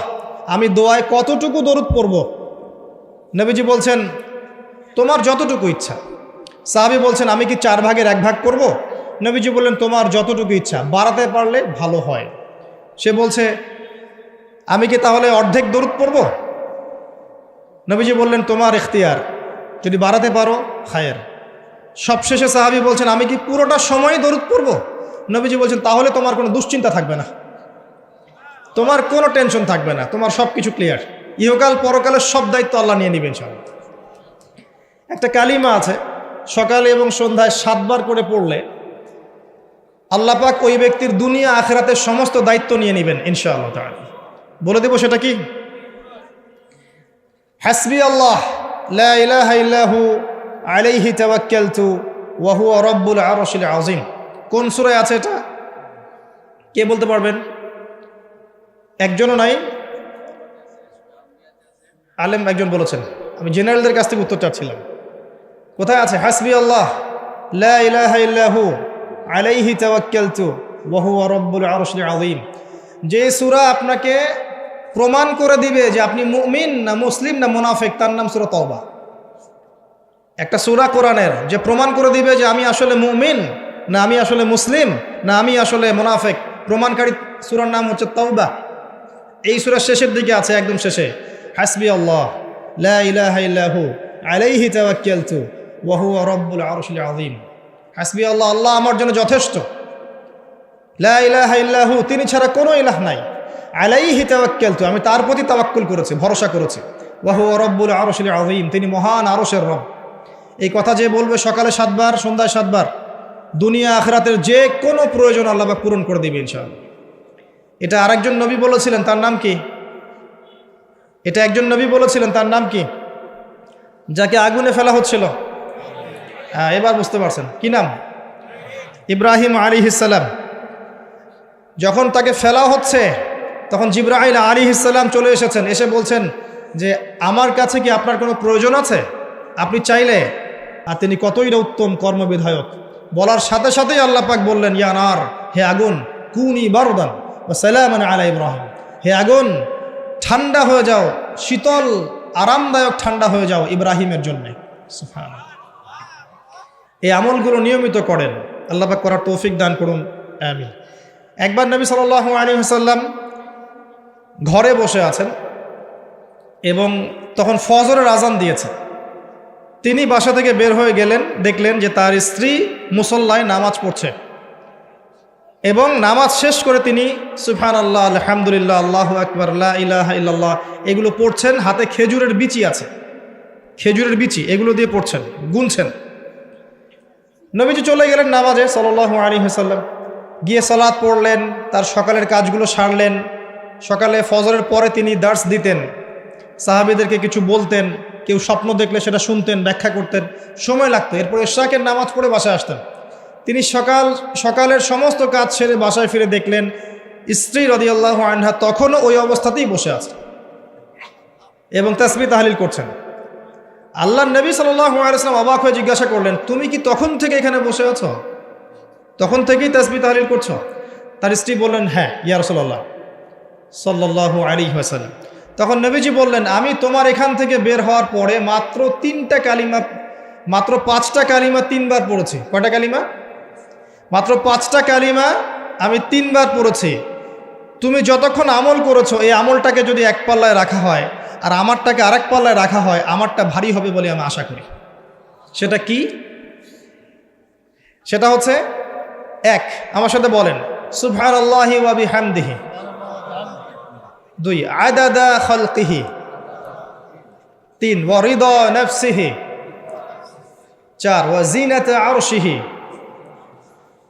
Speaker 1: আমি দোয়ায় কতটুকু দরুদ পড়ব? নবীজি বলছেন, তোমার যতটুকু ইচ্ছা। সাহাবী বলছেন, আমি কি 4 ভাগের 1 ভাগ করব? নবীজি বললেন, তোমার যতটুকু ইচ্ছা, বাড়াতে পারলে ভালো হয়। সে বলছে, আমি কি তাহলে অর্ধেক দরুদ পড়ব? নবীজি বললেন, তোমার ইখতিয়ার, যদি বাড়াতে পারো খায়ের। সবশেষে সাহাবী বলছেন, আমি কি পুরোটা সময় দরুদ পড়ব? নবীজি বলছেন, তাহলে তোমার কোনো দুশ্চিন্তা থাকবে না, তোমার কোনো টেনশন থাকবে না, তোমার সব কিছু ক্লিয়ার, ইহকাল পরকালের সব দায়িত্ব আল্লাহ নিয়ে নেবেন ইনশাআল্লাহ। একটা কালিমা আছে, সকালে এবং সন্ধ্যায় 7 বার করে পড়লে আল্লাহ পাক ওই ব্যক্তির দুনিয়া আখিরাতের সমস্ত দায়িত্ব নিয়ে নেবেন ইনশাআল্লাহ তাআলা। বলে দেব সেটা কি? হাসবি আল্লাহ লা ইলাহা ইল্লাহু আলাইহি তাওয়াক্কালতু ওয়া হুয়া রাব্বুল আরশিল আযীম। কোন সূরায় আছে এটা? কে বলতে পারবেন? একজনও নাই? আলেম একজন বলেছেন, আমি জেনারেলদের কাছ থেকে উত্তর চাচ্ছিলাম। কোথায় আছে? হাসবি আল্লাহ লা ইলাহা ইল্লাহু আলাইহি তাওয়াক্কালতু ওয়া হুয়া রাব্বুল আরশিল আযীম। যে সূরা আপনাকে প্রমাণ করে দিবে যে আপনি মুমিন না মুসলিম না মুনাফিক, তার নাম সূরা তাওবা। একটা সূরা কোরআনের যে প্রমাণ করে দিবে যে আমি আসলে মুমিন না আমি আসলে মুসলিম না আমি আসলে মুনাফিক, প্রমাণকারী সূরার নাম হচ্ছে তাওবা। এই সূরার শেষের দিকে আছে, একদম শেষে, হাসবি আল্লাহ লা ইলাহা ইল্লাহু আলাইহি তাওয়াক্কালতু ওয়া হুয়া রাব্বুল আরশিল আযীম। হাসবি আল্লাহ, আল্লাহ আমার জন্য যথেষ্ট, লা ইলাহা ইল্লাহু, তিনি ছাড়া কোনো ইলাহ নাই, আলাইহি তাওয়াক্কালতু, আমি তার প্রতি তাওয়াক্কুল করেছি, ভরসা করেছি, ওয়া হুয়া রাব্বুল আরশিল আযীম, তিনি মহান আরশের রব। এই কথা যে বলবে সকালে 7 বার, সন্ধ্যায় 7 বার, দুনিয়া আখিরাতের যে কোনো প্রয়োজন আল্লাহ পাক পূরণ করে দিবে ইনশাআল্লাহ। এটা আরেকজন নবী বলেছিলেন, তার নাম কি? এটা একজন নবী বলেছিলেন, তার নাম কি? যাকে আগুনে ফেলা হচ্ছিল, এবার বুঝতে পারছেন কি নাম? ইব্রাহিম আলাইহিস সালাম। যখন তাকে ফেলা হচ্ছে তখন জিবরাইল আলাইহিস সালাম চলে এসেছেন, এসে বলছেন যে আমার কাছে কি আপনার কোনো প্রয়োজন আছে? আপনি চাইলে, আর তিনি কতই না উত্তম কর্মবিধায়ক। বলার সাথে সাথেই আল্লাহ পাক বললেন, ইয়া নার, হে আগুন, কুনি বারদান ওয়া সালামান আলা ইব্রাহিম, হে আগুন ঠান্ডা হয়ে যাও, শীতল আরামদায়ক ঠান্ডা হয়ে যাও ইব্রাহিমের জন্য। সুবহানাল্লাহ। এই আমলগুলো নিয়মিত করেন, আল্লাহ পাক করার তৌফিক দান করুন, আমিন। একবার নবী সাল্লাল্লাহু আলাইহি ওয়াসাল্লাম ঘরে বসে আছেন এবং তখন ফজরের আজান দিয়েছে। তিনি বাসা থেকে বের হয়ে গেলেন, দেখলেন যে তার স্ত্রী মুসল্লায় নামাজ পড়ছে এবং নামাজ শেষ করে তিনি সুবহানাল্লাহ, আলহামদুলিল্লাহ, আল্লাহু আকবার, লা ইলাহা ইল্লাল্লাহ এগুলো পড়ছেন। হাতে খেজুরের বিচি আছে, খেজুরের বিচি, এগুলো দিয়ে পড়ছেন, গুনছেন। নবীজি চলে গেলেন নামাজে সাল্লাল্লাহু আলাইহি ওয়াসাল্লাম, গিয়ে সালাত পড়লেন, তার সকালের কাজগুলো সারলেন। সকালে ফজরের পরে তিনি দার্স দিতেন, সাহাবীদেরকে কিছু বলতেন, কেউ স্বপ্ন দেখলে সেটা শুনতেন, ব্যাখ্যা করতেন, সময় লাগতো। এরপর ইশরাকের নামাজ পড়ে বাসায় আসতেন। তিনি সকালের সমস্ত কাজ সেরে বাসায় ফিরে দেখলেন স্ত্রী রাদিয়াল্লাহু আনহা তখনও ওই অবস্থাতেই বসে আছে এবং তাসবিহ তাহলিল করছেন। আল্লাহর নবী সাল্লাল্লাহু আলাইহি ওয়াসাল্লাম অবাক হয়ে জিজ্ঞাসা করলেন, তুমি কি তখন থেকে এখানে বসে আছো? তখন থেকেই তাসবিহ তাহলিল করছো? তার স্ত্রী বললেন, হ্যাঁ ইয়া রাসূলুল্লাহ সাল্লাল্লাহু আলাইহি ওয়াসাল্লাম। তখন নবীজি বললেন, আমি তোমার এখান থেকে বের হওয়ার পরে মাত্র 5টা কালিমা 3 বার পড়েছি। কয়টা কালিমা? মাত্র 5টা কালিমা আমি 3 বার পড়েছি। তুমি যতক্ষণ আমল করেছো, এই আমলটাকে যদি এক পাল্লায় রাখা হয় আর আমারটাকে আরেক পাল্লায় রাখা হয়, আমারটা ভারী হবে বলে আমি আশা করি। সেটা কি? সেটা হচ্ছে 1, আমার সাথে বলেন, সুবহানাল্লাহি ওয়া বিহামদিহি। 2, আদাদা খালকিহি। 3, ওয়া রিদা নাফসিহি। 4 ওয়া জিনাতা আরশিহি,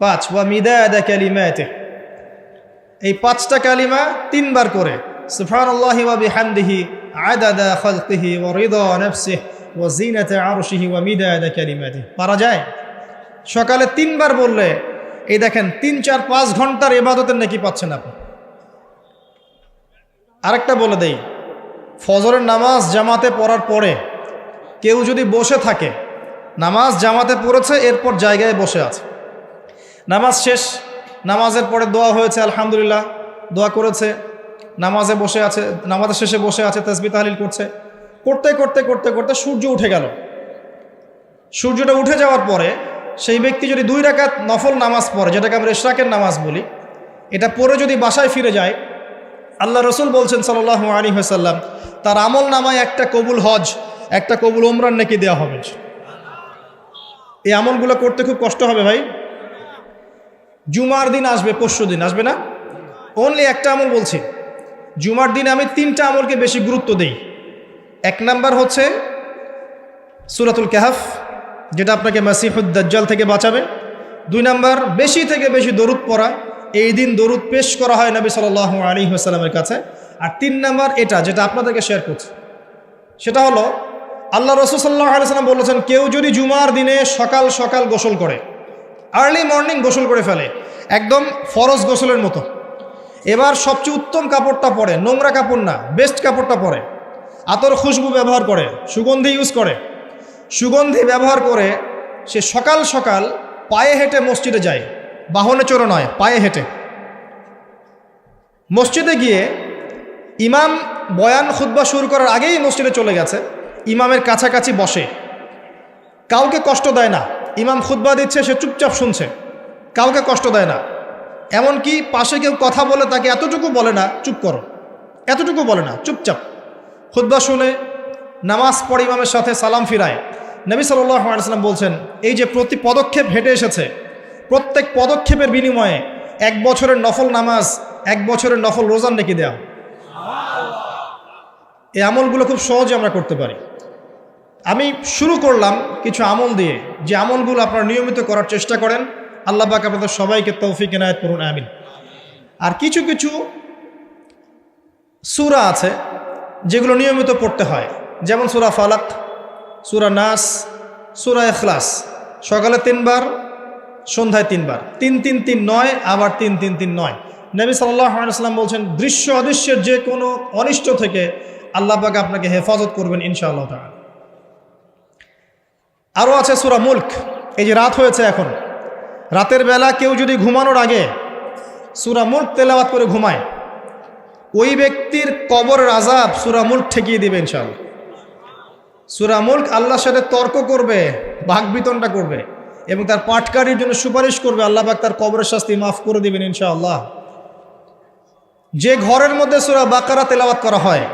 Speaker 1: 5 ওয়া মিদাদা কালিমাতিহি। এই 5টা কালিমা 3 বার করে সুবহানাল্লাহি ওয়া বিহামদিহি আদাদা খালকিহি ওয়া রিদা নাফসিহি ওয়া জিনাতা আরশিহি ওয়া মিদাদা কালিমাতিহি পারা যায়? সকালে 3 বার বললে এই দেখেন 3, 4, 5 ঘন্টার ইবাদতের নাকি পাচ্ছেন আপনি। আরেকটা বলে দেই, ফজরের নামাজ জামাতে পড়ার পরে কেউ যদি বসে থাকে, নামাজ জামাতে পড়েছে এরপর জায়গায় বসে আছে, নামাজ শেষ, নামাজের পরে দোয়া হয়েছে আলহামদুলিল্লাহ, দোয়া করেছে, নামাজে বসে আছে, নামাজের শেষে বসে আছে, তাসবিহ তাহলিল করছে, করতে করতে করতে করতে সূর্য উঠে গেল। সূর্যটা উঠে যাওয়ার পরে সেই ব্যক্তি যদি 2 রাকাত নফল নামাজ পড়ে, যেটাকে আমরা ইশরাকের নামাজ বলি, এটা পড়ে যদি বাসায় ফিরে যায়, আল্লাহ রসুল বলছেন সাল্লাল্লাহু আলাইহি ওয়াসাল্লাম, তার আমল নামায় একটা কবুল হজ, একটা কবুল ওমরার নেকি দেওয়া হবে। এই আমলগুলো করতে খুব কষ্ট হবে ভাই। জুমার দিন আসবে, পরশু দিন আসবে না, অনলি একটা আমল বলছি। জুমার দিন আমি 3টা আমলকে বেশি গুরুত্ব দেই। 1 নাম্বার হচ্ছে সূরাতুল কাহফ, যেটা আপনাকে মাসিহুদ দাজ্জাল থেকে বাঁচাবে। 2 নাম্বার বেশি থেকে বেশি দরুদ পড়া, এই দিন দরুদ পেশ করা হয় নবী সাল্লাল্লাহু আলাইহি ওয়াসাল্লামের কাছে। আর 3 নাম্বার এটা যেটা আপনাদেরকে শেয়ার করছি, সেটা হলো আল্লাহ রাসূল সাল্লাল্লাহু আলাইহি ওয়াসাল্লাম বলেছেন, কেউ যদি জুমার দিনে সকাল সকাল গোসল করে, আর্লি মর্নিং গোসল করে ফেলে, একদম ফরজ গোসলের মতো, এবার সবচেয়ে উত্তম কাপড়টা পরে, নোংরা কাপড় না, বেস্ট কাপড়টা পরে, আতর খুশবু ব্যবহার করে, সুগন্ধি ইউজ করে, সুগন্ধি ব্যবহার করে সে সকাল সকাল পায়ে হেঁটে মসজিদে যায়, বাহনে চড়ে নয়, পায়ে হেঁটে মসজিদে গিয়ে ইমাম বয়ান খুতবা শুরু করার আগেই মসজিদে চলে গেছে, ইমামের কাছাকাছি বসে, কাউকে কষ্ট দেয় না, ইমাম খুতবা দিচ্ছে সে চুপচাপ শুনছে, কাউকে কষ্ট দেয় না। এমনকি পাশে কেউ কথা বলে তাকে এতটুকু বলে না চুপ করো, এতটুকু বলে না, চুপচাপ খুতবা শুনে নামাজ পড়ে ইমামের সাথে সালাম ফিরায়। নবী সাল্লাল্লাহু আলাইহি ওয়াসাল্লাম বলছেন, এই যে প্রতি পদক্ষেপ হেঁটে এসেছে, প্রত্যেক পদক্ষেপের বিনিময়ে 1 বছরের নফল নামাজ, 1 বছরের নফল রোজার নেকি দেয়া। এই আমলগুলো খুব সহজে আমরা করতে পারি। আমি শুরু করলাম কিছু আমল দিয়ে, যে আমলগুলো আপনারা নিয়মিত করার চেষ্টা করেন, আল্লাহ পাক আপনাদের সবাইকে তৌফিক এনায়েত করুন, আমিন। আর কিছু কিছু সূরা আছে যেগুলো নিয়মিত পড়তে হয়, যেমন সূরা ফালাক, সূরা নাস, সূরা ইখলাস, সকালে 3 বার, সন্ধ্যায় 3 বার, 3-3-3 9, আবার 3-3-3 9। নবী সাল্লাল্লাহু আলাইহি ওয়াসাল্লাম বলছেন, দৃশ্য অদৃশ্যের যে কোনো অনিষ্ট থেকে আল্লাহ পাক আপনাকে হেফাজত করবেন ইনশাআল্লাহ তাআলা। আরও আছে সূরা মুলক, এই যে রাত হয়েছে এখন, রাতের বেলা কেউ যদি ঘুমানোর আগে সূরা মুলক তেলাওয়াত করে ঘুমায়, ওই ব্যক্তির কবরের আযাব সূরা মুলক ঠেকিয়ে দিবে ইনশাআল্লাহ। সূরা মুলক আল্লাহর সাথে তর্ক করবে, বাকবিতণ্ডা করবে এবং তার পাঠকারীর জন্য সুপারিশ করবে, আল্লাহ পাক তার কবরের শাস্তি মাফ করে দিবেন ইনশাআল্লাহ। যে ঘরের মধ্যে সূরা বাকারা তেলাওয়াত করা হয়,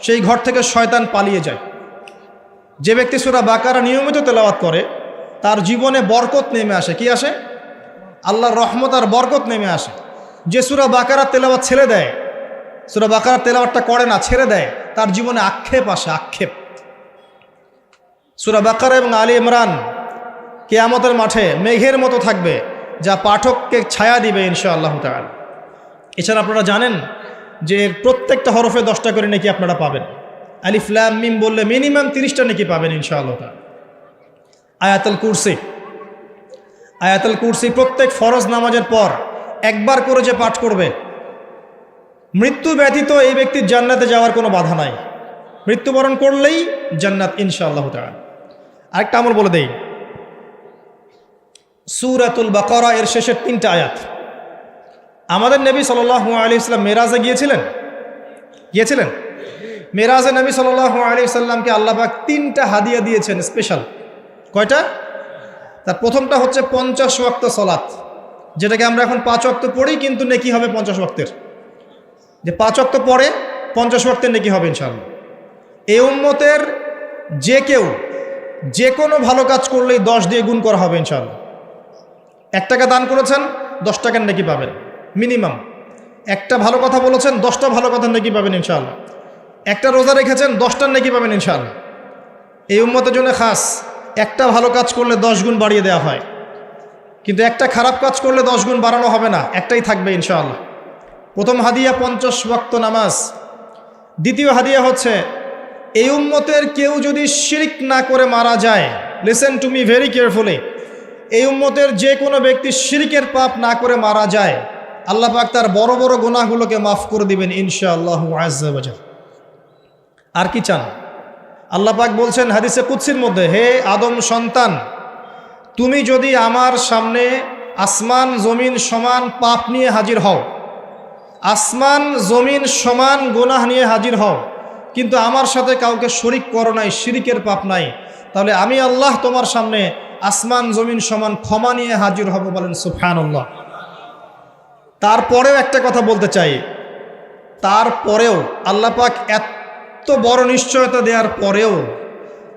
Speaker 1: সেই ঘর থেকে শয়তান পালিয়ে যায়। যে ব্যক্তি সূরা বাকারা নিয়মিত তেলাওয়াত করে, তার জীবনে বরকত নেমে আসে। কি আসে? আল্লাহর রহমত আর বরকত নেমে আসে। যে সূরা বাকারা তেলাওয়াত ছেড়ে দেয়, সূরা বাকারা তেলাওয়াতটা করে না, ছেড়ে দেয়, তার জীবনে আক্ষেপ আসে, আক্ষেপ। সূরা বাকারা এবং আলী ইমরান কিয়ামতের মাঠে মেঘের মতো থাকবে, যা পাঠককে ছায়া দিবে ইনশাআল্লাহ তাআলা। এছাড়া আপনারা জানেন যে প্রত্যেকটা হরফে 10টা করে নেকি আপনারা পাবেন। আলিফ লাম মিম বললে মিনিমাম 30টা নেকি পাবেন ইনশাআল্লাহ তাআলা। আয়াতুল কুরসি, আয়াতুল কুরসি প্রত্যেক ফরজ নামাজের পর 1 বার করে যে পাঠ করবে, মৃত্যু ব্যতীত এই ব্যক্তির জান্নাতে যাওয়ার কোনো বাধা নাই। মৃত্যুবরণ করলেই জান্নাত ইনশাআল্লাহ তাআলা। আরেকটা আমল বলে দেই, সূরাতুল বাকারা এর শেষের 3টা আয়াত। আমাদের নবী সাল্লাল্লাহু আলাইহি ওয়াসাল্লাম মেরাজে গিয়েছিলেন। মেরাজে নবী সাল্লাল্লাহু আলাইহি ওয়াসাল্লামকে আল্লাহ পাক 3টা হাদিয়া দিয়েছেন স্পেশাল। কয়টা? তার প্রথমটা হচ্ছে 50 ওয়াক্ত সালাত, যেটাকে আমরা এখন 5 ওয়াক্ত পড়ি, কিন্তু নেকি হবে 50 ওয়াক্তের। যে 5 ওয়াক্ত পড়ে 50 ওয়াক্তের নেকি হবে ইনশাআল্লাহ। এই উম্মতের যে কেউ যে কোনো ভালো কাজ করলেই 10 দিয়ে গুণ করা হবে ইনশাআল্লাহ। 1 টাকা দান করেছেন, 10 টাকার নেকি পাবেন মিনিমাম। একটা ভালো কথা বলেছেন, 10টা ভালো কথার নেকি পাবেন ইনশাআল্লাহ। একটা রোজা রেখেছেন, 10টার নেকি পাবেন ইনশাআল্লাহ। এই উম্মতের জন্য খাস একটা ভালো কাজ করলে 10 গুণ বাড়িয়ে দেওয়া হয়, কিন্তু একটা খারাপ কাজ করলে 10 গুণ বাড়ানো হবে না, একটাই থাকবে ইনশাআল্লাহ। প্রথম হাদিয়া 50 ওয়াক্ত নামাজ। দ্বিতীয় হাদিয়া হচ্ছে এই উম্মতের কেউ যদি শিরক না করে মারা যায়, listen to me very carefully, এই উম্মতের যে কোনো ব্যক্তি শিরকের পাপ না করে মারা যায়, আল্লাহ পাক তার বড় বড় গুনাহগুলোকে মাফ করে দিবেন ইনশাআল্লাহ আজ্জা ওয়া জাল। আর কি চান? আল্লাহ পাক বলছেন হাদিসে কুদসির মধ্যে, হে আদম সন্তান, তুমি যদি আমার সামনে আসমান জমিন সমান পাপ নিয়ে হাজির হও, আসমান জমিন সমান গুনাহ নিয়ে হাজির হও, কিন্তু আমার সাথে কাউকে শরিক করো নাই, শিরিকের পাপ নাই, তাহলে আমি আল্লাহ তোমার সামনে আসমান জমিন সমান ক্ষমা নিয়ে হাজির হব। বলেন সুবহানাল্লাহ। তারপরেও একটা কথা বলতে চাই, তারপরেও আল্লাহ পাক এত বড় নিশ্চয়তা দেওয়ার পরেও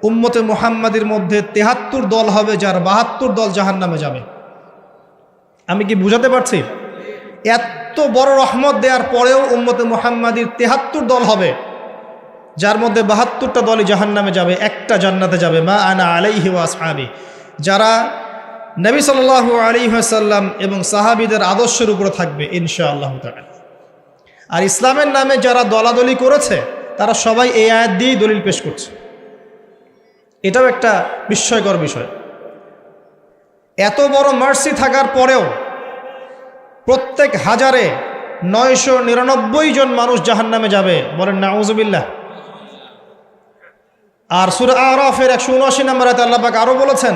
Speaker 1: উম্মতে মুহাম্মাদের মধ্যে 73 দল হবে, যার 72 দল জাহান্নামে যাবে। আমি কি বুঝাতে পারছি? এত বড় রহমত দেওয়ার পরেও উম্মতে মুহাম্মাদির 73 দল হবে, যার মধ্যে 72টা দলই জাহান্নামে যাবে, একটা জান্নাতে যাবে। মা আনা আলাইহি ওয়া আসহাবি, যারা নবী সাল্লাল্লাহু আলাইহি ওয়াসাল্লাম এবং সাহাবীদের আদর্শের উপরে থাকবে ইনশাআল্লাহ তাআলা। আর ইসলামের নামে যারা দলাদলি করেছে তারা সবাই এই আয়াত দিয়েই দলিল পেশ করছে। এটাও একটা বিস্ময়কর বিষয়। এত বড় মার্সি থাকার পরেও প্রত্যেক হাজারে 999 জন মানুষ জাহান্নামে যাবে। বলেন নাউজুবিল্লাহ। আর সূরা আরাফের 179 নম্বর আয়াতে আল্লাহ পাক আরো বলেছেন,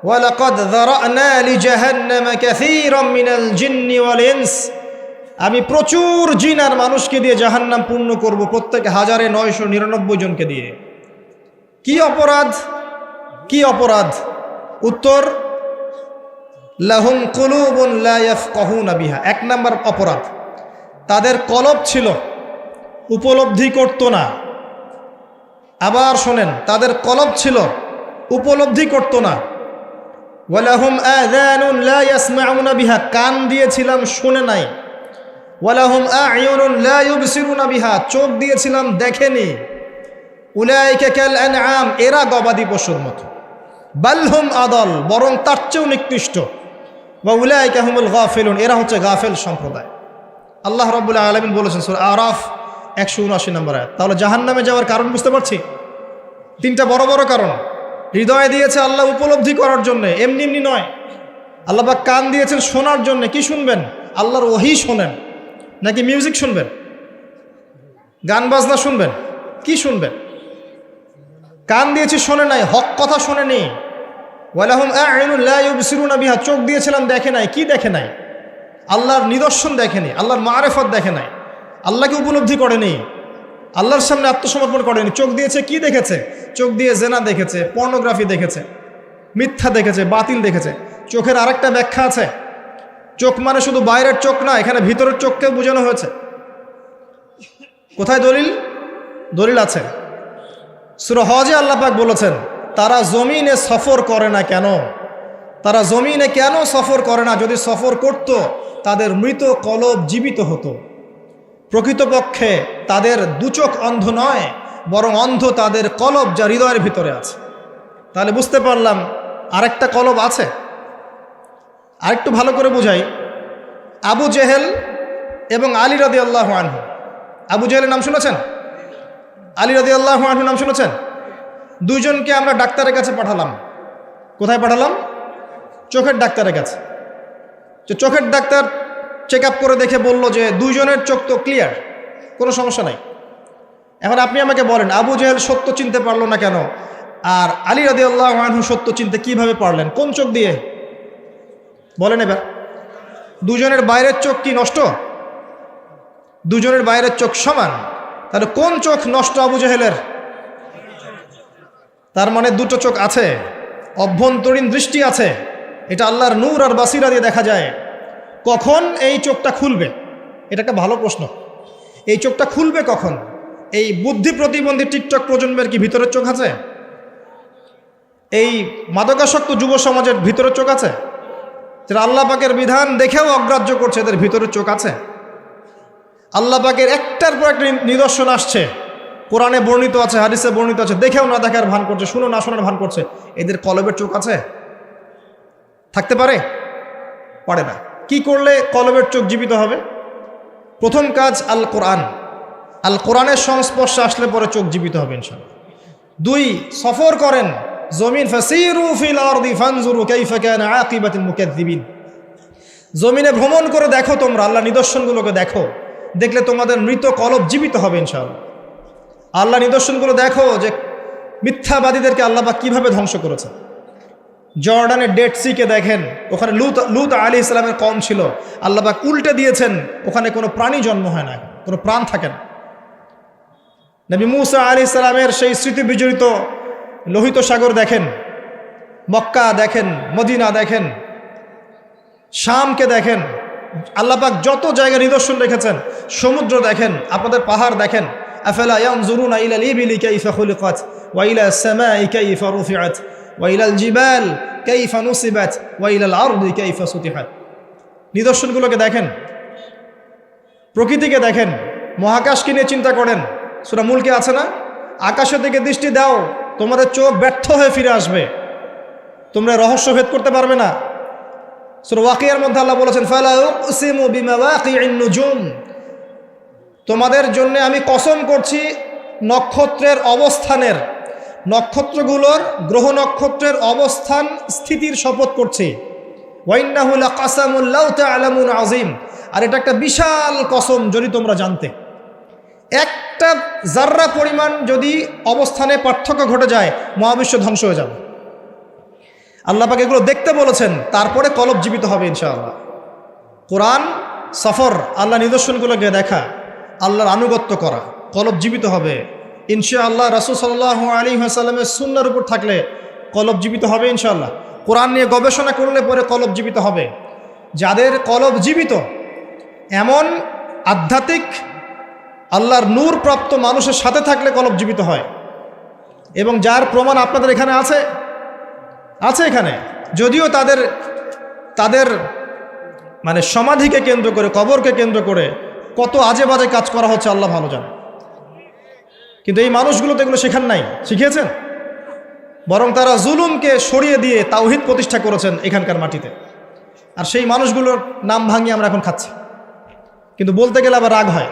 Speaker 1: ওয়ালাকাদ যারানা লিজাহান্নামা কাসীরাম মিনাল জিন্নি ওয়াল ইনস, আমি প্রচুর জিন আর মানুষকে দিয়ে জাহান্নাম পূর্ণ করব, প্রত্যেক হাজারে 999 জনকে দিয়ে। কি অপরাধ? কি অপরাধ? উত্তর, লাহুম কুলুবুন লা ইয়াফকাহুনা বিহা। 1 নম্বর অপরাধ, তাদের কলব ছিল, উপলব্ধি করত না। আবার শোনেন, তাদের কলব ছিল, উপলব্ধি করত না। ওয়ালাহুম আযানুন লা ইয়াসমাউনা বিহা, কান দিয়েছিলাম শুনে নাই। ওয়ালাহুম আ'য়ুনুন লা ইউবসিরুনা বিহা, চোখ দিয়েছিলাম দেখেনি। উলাইকা কাল আনআম, এরা গবাদি পশুর মতো। বালহুম আদল, বরং তার চেয়েও নিকৃষ্ট। ওয়া উলাইকা হুমুল গাফিলুন, এরা হচ্ছে গাফেল সম্প্রদায়। আল্লাহ রাব্বুল আলামিন বলেছেন সূরা আরাফ 179 নম্বর আয়াত। তাহলে জাহান্নামে যাওয়ার কারণ বুঝতে পারছি? 3টা বড় বড় কারণ। হৃদয় দিয়েছে আল্লাহ উপলব্ধি করার জন্য, এমনি এমনি নয়। আল্লাহ পাক কান দিয়েছেন শোনার জন্য। কি শুনবেন? আল্লাহর ওহী শোনেন নাকি মিউজিক শুনবেন? গান বাজনা শুনবেন? কি শুনবেন? কান দিয়েছি শোনে নাই, হক কথা শোনেনি। ওয়ালাহুম আ'য়ুনুন লা ইউবসিরুনা বিহা, চোখ দিয়েছিলাম দেখে নাই। কি দেখে নাই? আল্লাহর নিদর্শন দেখেনি, আল্লাহর মারিফত দেখে নাই, আল্লাহকে উপলব্ধি করেনি, আল্লাহর সামনে আত্মসমর্পণ করেনি। চোখ দিয়েছে, কি দেখেছে? চোখ দিয়ে জেনা দেখেছে, পর্নোগ্রাফি দেখেছে, মিথ্যা দেখেছে, বাতিল দেখেছে। চোখের আরেকটা ব্যাখ্যা আছে, চোখ মানে শুধু বাইরের চোখ না, এখানে ভিতরের চোখকেও বোঝানো হয়েছে। কোথায় দলিল? দলিল আছে সূরা হজে আল্লাহ পাক বলেছেন, তারা জমিনে সফর করে না কেন? তারা জমিনে কেন সফর করে না? যদি সফর করত তাদের মৃত কলব জীবিত হতো। প্রকৃতপক্ষে তাদের দুচোখ অন্ধ নয়, বরং অন্ধ তাদের কলব, যা হৃদয়ের ভিতরে আছে। তাহলে বুঝতে পারলাম আরেকটা কলব আছে। আরেকটু ভালো করে বুঝাই। আবু জেহেল এবং আলী রাদিয়াল্লাহু আনহু, আবু জেহেলের নাম শুনেছেন? আলী রাদিয়াল্লাহু আনহু নাম শুনেছেন? দুইজনকে আমরা ডাক্তারের কাছে পাঠালাম। কোথায় পাঠালাম? চোখের ডাক্তারের কাছে। চোখের ডাক্তার চেক আপ করে দেখে বলল যে দুইজনের চোখ তো ক্লিয়ার, কোনো সমস্যা নাই। এখন আপনি আমাকে বলেন, আবু জেহেল সত্য চিনতে পারলো না কেন, আর আলী রাদিয়াল্লাহু আনহু সত্য চিনতে কিভাবে পারলেন? কোন চোখ দিয়ে? বলেন এবার। দুজনের বাইরের চোখ কি নষ্ট? দুজনের বাইরের চোখ সমান। তাহলে কোন চোখ নষ্ট আবু জেহেলের? তার মানে দুটো চোখ আছে, অভ্যন্তরীণ দৃষ্টি আছে। এটা আল্লাহর নূর আর বাসিরা দিয়ে দেখা যায়। কখন এই চোখটা খুলবে? এটা একটা ভালো প্রশ্ন। এই চোখটা খুলবে কখন? এই বুদ্ধি প্রতিবন্ধী টিকটক প্রজন্মের কি ভিতরের চোখ আছে? এই মাদকাসক্ত যুব সমাজের ভিতরের চোখ আছে? যারা আল্লাহ পাকের বিধান দেখেও অগ্রাহ্য করছে, এদের ভিতরের চোখ আছে? আল্লাহ পাকের একটার পর একটা নিদর্শন আসছে, কোরআনে বর্ণিত আছে, হাদিসে বর্ণিত আছে, দেখেও না দেখার ভান করছে, শুনো না শোনার ভান করছে, এদের কলবের চোখ আছে? থাকতে পারে? পারে না। কি করলে কলবের চোখ জীবিত হবে? প্রথম কাজ আল কোরআন। আল কোরআনের সংস্পর্শে আসলে পরে চোখ জীবিত হবে ইনশাআল্লাহ। 2, সফর করেন জমিন, ফাসিরু ফিল আরদি ফানজুরু কাইফা কানা আকিবাতুল মুকাজ্জিবিন। জমিনে ভ্রমণ করে দেখো, তোমরা আল্লাহ নিদর্শনগুলোকে দেখো, দেখলে তোমাদের মৃত কলব জীবিত হবে ইনশাআল্লাহ। আল্লাহ নিদর্শনগুলো দেখো যে মিথ্যাবাদীদেরকে আল্লাহ পাক কিভাবে ধ্বংস করেছে। জর্ডানের ডেড সিকে দেখেন, ওখানে লূত আলাইহিস সালামের কওম ছিল, আল্লাহ পাক উল্টে দিয়েছেন, ওখানে কোনো প্রাণী জন্ম হয় না, কোনো প্রাণ থাকে না। নবী মুসা আলাইহিস সালামের সেই স্মৃতি বিজড়িত লোহিত সাগর দেখেন, মক্কা দেখেন, মদিনা দেখেন, শামকে দেখেন, আল্লাহ পাক যত জায়গায় নিদর্শন রেখেছেন। সমুদ্র দেখেন, আপনাদের পাহাড় দেখেন। আফালা ইয়ানজুরুনা ইলাল ইবিলি কাইফা খুলিকাত ওয়া ইলাস সামাই কাইফা রুফিআত ওয়া ইলাল জিবাল কাইফা নুসিবাত ওয়া ইলাল আরদি কাইফা সুতিহাত। নিদর্শনগুলোকে দেখেন, প্রকৃতিকে দেখেন, মহাকাশকে নিয়ে চিন্তা করেন। সূরা মুলকে আছে না, আকাশের দিকে দৃষ্টি দাও, তোমাদের চোখ ব্যর্থ হয়ে ফিরে আসবে, তোমরা রহস্য ভেদ করতে পারবে না। সূরা ওয়াকিয়ার মধ্যে আল্লাহ বলেছেন, ফালা উকসিমু বিমাওয়াকিইন নুজুম, তোমাদের জন্য আমি কসম করছি নক্ষত্রের অবস্থানের, নক্ষত্রগুলোর, গ্রহ নক্ষত্রের অবস্থান স্থিতির শপথ করছি। ওয়া ইন্নাহু লাকাসামুন লাউ তা'লামুন আযীম, আর এটা একটা বিশাল কসম যদি তোমরা জানতে। একটা জাররা পরিমাণ যদি অবস্থানে পার্থক্য ঘটে যায়, মহাবিশ্ব ধ্বংস হয়ে যাবে। আল্লাহ পাক এগুলো দেখতে বলেছেন, তারপরে কলব জীবিত হবে ইনশাআল্লাহ। কোরআন, সফর, আল্লাহ নিদর্শনগুলোকে দেখা, আল্লাহর আনুগত্য করা, কলব জীবিত হবে ইনশাআল্লাহ। রাসূল সাল্লাল্লাহু আলাইহি ওয়াসাল্লামের সুন্নাহর উপর থাকলে কলব জীবিত হবে ইনশাআল্লাহ। কোরআন নিয়ে গবেষণা করলে পরে কলব জীবিত হবে। যাদের কলব জীবিত, এমন আধ্যাত্মিক আল্লাহর নূর প্রাপ্ত মানুষের সাথে থাকলে কলব জীবিত হয়। এবং যার প্রমাণ আপনাদের এখানে আছে এখানে, যদিও তাদের মানে সমাধিকে কেন্দ্র করে, কবরকে কেন্দ্র করে কত আজে বাজে কাজ করা হচ্ছে আল্লাহ ভালো জানে। কিন্তু এই মানুষগুলো তো এগুলো শেখান নাই, শিখিয়েছেন, বরং তারা জুলুমকে সরিয়ে দিয়ে তাওহীদ প্রতিষ্ঠা করেছেন এখানকার মাটিতে। আর সেই মানুষগুলোর নাম ভাঙিয়ে আমরা এখন খাচ্ছি, কিন্তু বলতে গেলে আবার রাগ হয়।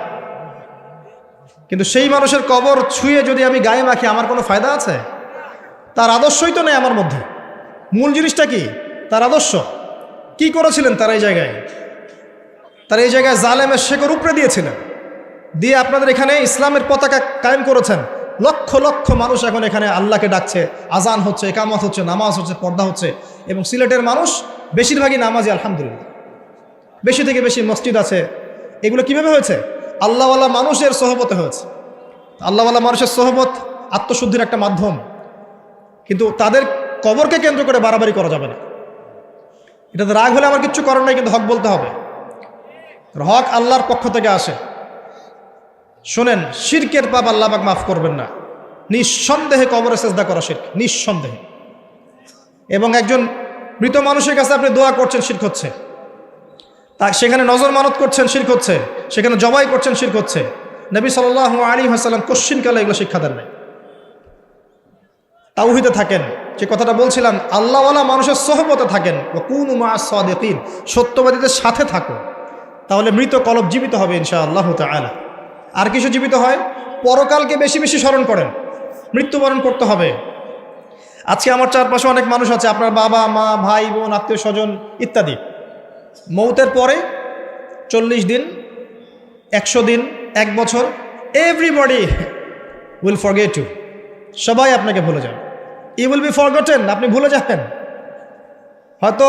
Speaker 1: কিন্তু সেই মানুষের কবর ছুঁয়ে যদি আমি গায়ে মাখি, আমার কোনো ফায়দা আছে? তার আদর্শই তো নেই আমার মধ্যে। মূল জিনিসটা কি? তার আদর্শ। কি করেছিলেন তারা এই জায়গায়? তারা এই জায়গায় জালেমের শেকড় উপড়ে দিয়েছিলেন, দিয়ে আপনাদের এখানে ইসলামের পতাকা কায়েম করেছেন। লক্ষ লক্ষ মানুষ এখন এখানে আল্লাহকে ডাকছে, আজান হচ্ছে, ইকামত হচ্ছে, নামাজ হচ্ছে, পর্দা হচ্ছে। এবং সিলেটের মানুষ বেশিরভাগই নামাজি আলহামদুলিল্লাহ, বেশি থেকে বেশি মসজিদ আছে। এগুলো কিভাবে হয়েছে? আল্লাহওয়ালা মানুষের সোহবতে হয়েছে। আল্লাহওয়ালা মানুষের সোহবত আত্মশুদ্ধির একটা মাধ্যম, কিন্তু তাদের কবরকে কেন্দ্র করে বাড়াবাড়ি করা যাবে না। এটাতে রাগ হলে আমার কিচ্ছু করার নাই, কিন্তু হক বলতে হবে। হক আল্লাহর পক্ষ থেকে আসে। শোনেন, শিরকের পাপ আল্লাহ পাক মাফ করবেন না। নিঃসন্দেহে কবরে সেজদা করা শিরক, নিঃসন্দেহে। এবং একজন মৃত মানুষের কাছে আপনি দোয়া করছেন, শিরক হচ্ছে। তা সেখানে নজর মানত করছেন, শিরক হচ্ছে। সেখানে জবাই করছেন, শিরক হচ্ছে। নবী সাল্লাল্লাহু আলাইহি ওয়াসাল্লাম কোশ্চিনকালে এগুলো শিক্ষা দেন নাই। তাওহীদে থাকেন, যে কথাটা বলছিলাম, আল্লাহওয়ালা মানুষের সোহবতে থাকেন। ওয়া কুনু মা'আস সাদিকিন, সত্যবাদীদের সাথে থাকো, তাহলে মৃত কলব জীবিত হবে ইনশাআল্লাহু তাআলা। আর কিছু জীবিত হয়, পরকালকে বেশি বেশি স্মরণ করেন। মৃত্যুবরণ করতে হবে। আজকে আমার চারপাশে অনেক মানুষ আছে, আপনার বাবা মা, ভাই বোন, আত্মীয় স্বজন ইত্যাদি, মৌতের পরে 40 দিন, 100 দিন, 1 বছর, এভরিবডি উইল ফরগেট ইউ। সবাই আপনাকে ভুলে যাবে। ইউ উইল বি ফরগটেন, আপনি ভুলে যাবেন। হয়তো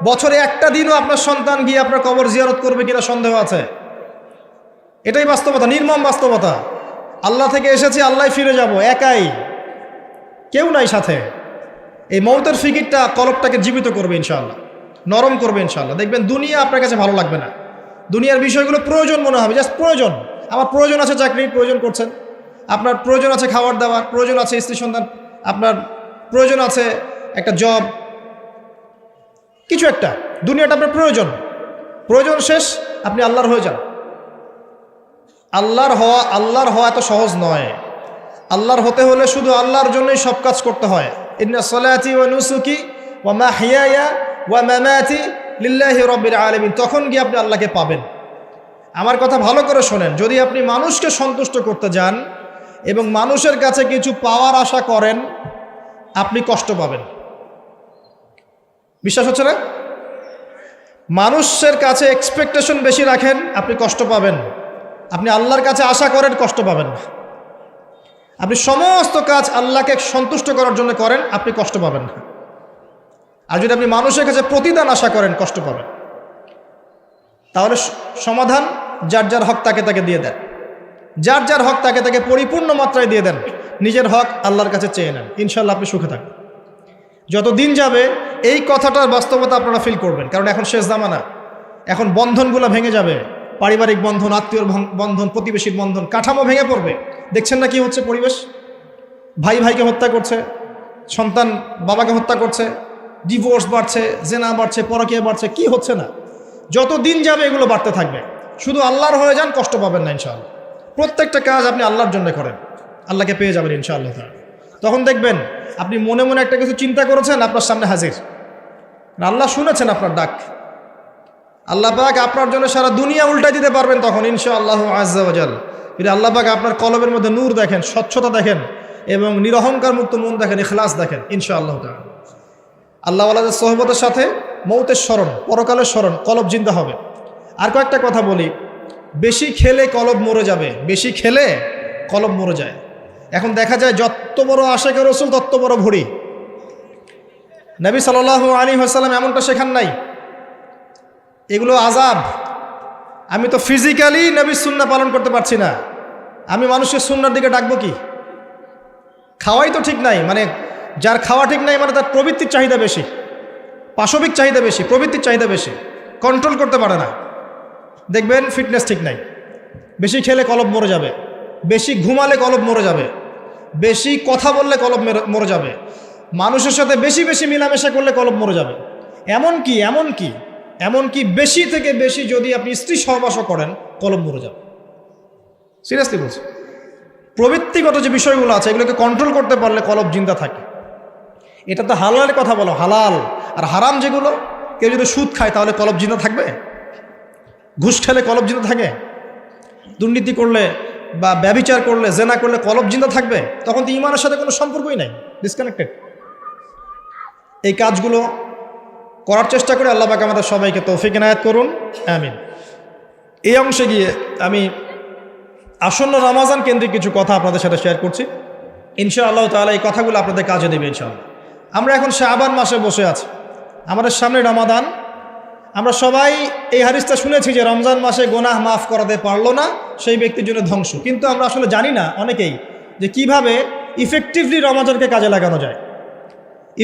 Speaker 1: বছরে একটা দিনও আপনার সন্তান গিয়ে আপনার কবর জিয়ারত করবে কিনা সন্দেহ আছে। এটাই বাস্তবতা, নির্মম বাস্তবতা। আল্লাহ থেকে এসেছি, আল্লাহ ফিরে যাব, একাই, কেউ নাই সাথে। এই মৌতের ফিকিরটা কলবটাকে জীবিত করবে ইনশাআল্লাহ, নরম করবে ইনশাআল্লাহ। দেখবেন দুনিয়া আপনার কাছে ভালো লাগবে না, দুনিয়ার বিষয়গুলো প্রয়োজন মনে হবে, জাস্ট প্রয়োজন। আমার প্রয়োজন আছে চাকরির, প্রয়োজন করছেন। আপনার প্রয়োজন আছে খাবার দাবার, প্রয়োজন আছে স্ত্রী সন্তান, আপনার প্রয়োজন আছে একটা জব, কিছু একটা। দুনিয়াটা আপনার প্রয়োজন, প্রয়োজন শেষ আপনি আল্লাহর হয়ে যান। আল্লাহর হওয়া এত সহজ নয়। আল্লাহর হতে হলে শুধু আল্লাহর জন্যই সব কাজ করতে হয়। ইন্না সলাতি ওয়া নুসুকি ওয়া মাহইয়ায়া ওয়া মামাতি লিল্লাহি রাব্বিল আলামিন, তখন গিয়ে আপনি আল্লাহকে পাবেন। আমার কথা ভালো করে শোনেন, যদি আপনি মানুষকে সন্তুষ্ট করতে যান এবং মানুষের কাছে কিছু পাওয়ার আশা করেন, আপনি কষ্ট পাবেন। বিশ্বাস হচ্ছে না? মানুষের কাছে এক্সপেকটেশন বেশি রাখেন, আপনি কষ্ট পাবেন। আপনি আল্লাহর কাছে আশা করেন, কষ্ট পাবেন না। আপনি সমস্ত কাজ আল্লাহকে সন্তুষ্ট করার জন্য করেন, আপনি কষ্ট পাবেন না। আর যদি আপনি মানুষের কাছে প্রতিদান আশা করেন, কষ্ট পাবেন। তাহলে সমাধান, যার যার হক তাকে তাকে দিয়ে দেন, যার যার হক তাকে তাকে পরিপূর্ণ মাত্রায় দিয়ে দেন, নিজের হক আল্লাহর কাছে চেয়ে নেন, ইনশাল্লাহ আপনি সুখে থাকবেন। যত দিন যাবে এই কথাটার বাস্তবতা আপনারা ফিল করবেন, কারণ এখন শেষ জামানা, এখন বন্ধনগুলো ভেঙে যাবে, পারিবারিক বন্ধন, আত্মীয়র বন্ধন, প্রতিবেশীর বন্ধন, কাঠামো ভেঙে পড়বে। দেখছেন না কি হচ্ছে পরিবেশ? ভাই ভাইকে হত্যা করছে, সন্তান বাবাকে হত্যা করছে, ডিভোর্স বাড়ছে, জেনা বাড়ছে, পরকীয়া বাড়ছে, কি হচ্ছে না? যত দিন যাবে এগুলো বাড়তে থাকবে। শুধু আল্লাহর হয়ে যান, কষ্ট পাবেন না ইনশাআল্লাহ। প্রত্যেকটা কাজ আপনি আল্লাহর জন্য করেন, আল্লাহকে পেয়ে যাবেন ইনশাআল্লাহ। তখন দেখবেন আপনি মনে মনে একটা কিছু চিন্তা করেছেন, আপনার সামনে হাজির, আল্লাহ শুনেছেন আপনার ডাক। আল্লাহ পাক আপনার জন্য সারা দুনিয়া উল্টাই দিতে পারবেন তখন ইনশাআল্লাহ আজ্জা ওয়া জাল। যদি আল্লাহ পাক আপনার কলবের মধ্যে নূর দেখেন, স্বচ্ছতা দেখেন এবং নিরহংকার মুক্ত মন দেখেন, ইখলাস দেখেন ইনশাআল্লাহ তাআলা। আল্লাহ ওয়ালাদের সোহবতের সাথে মৌতের স্মরণ, পরকালের স্মরণ, কলব জিন্দা হবে। আর কয়েকটা কথা বলি, বেশি খেলে কলব মরে যাবে, বেশি খেলে কলব মরে যায়। এখন দেখা যায় যত বড় আশিকে রাসূল তত বড় ভুঁড়ি। নবী সাল্লাল্লাহু আলাইহি ওয়াসাল্লাম এমনটা শেখান নাই। এগুলো আযাব। আমি তো ফিজিক্যালি নবীর সুন্নাহ পালন করতে পারছি না, আমি মানুষের সুন্নাহর দিকে ডাকবো কি? খাওয়াই তো ঠিক নাই, মানে যার খাওয়া ঠিক নাই মানে তার প্রবৃত্তির চাহিদা বেশি, পাশবিক চাহিদা বেশি, প্রবৃত্তির চাহিদা বেশি, কন্ট্রোল করতে পারে না। দেখবেন ফিটনেস ঠিক নাই, বেশি খেলে কলব মরে যাবে, বেশি ঘুমালে কলব মরে যাবে, বেশি কথা বললে কলব মরে যাবে, মানুষের সাথে বেশি বেশি মেলামেশা করলে কলব মরে যাবে। এমনকি বেশি থেকে বেশি যদি আপনি স্ত্রী সহবাসও করেন, কলব মরে যাবে। সিরিয়াসলি বলছি, প্রবৃত্তিগত যে বিষয়গুলো আছে এগুলোকে কন্ট্রোল করতে পারলে কলব জিন্দা থাকে। এটা তো হালালের কথা বলো, হালাল। আর হারাম যেগুলো, কেউ যদি সুদ খায় তাহলে কলব জিন্দা থাকবে? ঘুষ খেলে কলব জিন্দা থাকে? দুর্নীতি করলে বা ব্যভিচার করলে, জেনা করলে কলব জিন্দা থাকবে? তখন তো ঈমানের সাথে কোনো সম্পর্কই নাই, ডিসকানেক্টেড। এই কাজগুলো করার চেষ্টা করে আল্লাহ পাক আমাদের সবাইকে তৌফিক ইনায়াত করুন, আমিন। এই অংশে গিয়ে আমি আসন্ন রমাজান কেন্দ্রিক কিছু কথা আপনাদের সাথে শেয়ার করছি ইনশাআল্লাহ তাআলা। এই কথাগুলো আপনাদের কাজে দেবে ইনশাআল্লাহ। আমরা এখন শাবান মাসে বসে আছি, আমাদের সামনে রমাদান। আমরা সবাই এই হাদিসটা শুনেছি যে রমজান মাসে গুনাহ মাফ করাতে পারলো না সেই ব্যক্তির জন্য ধ্বংস। কিন্তু আমরা আসলে জানি না অনেকেই যে কিভাবে ইফেক্টিভলি রমাজানকে কাজে লাগানো যায়।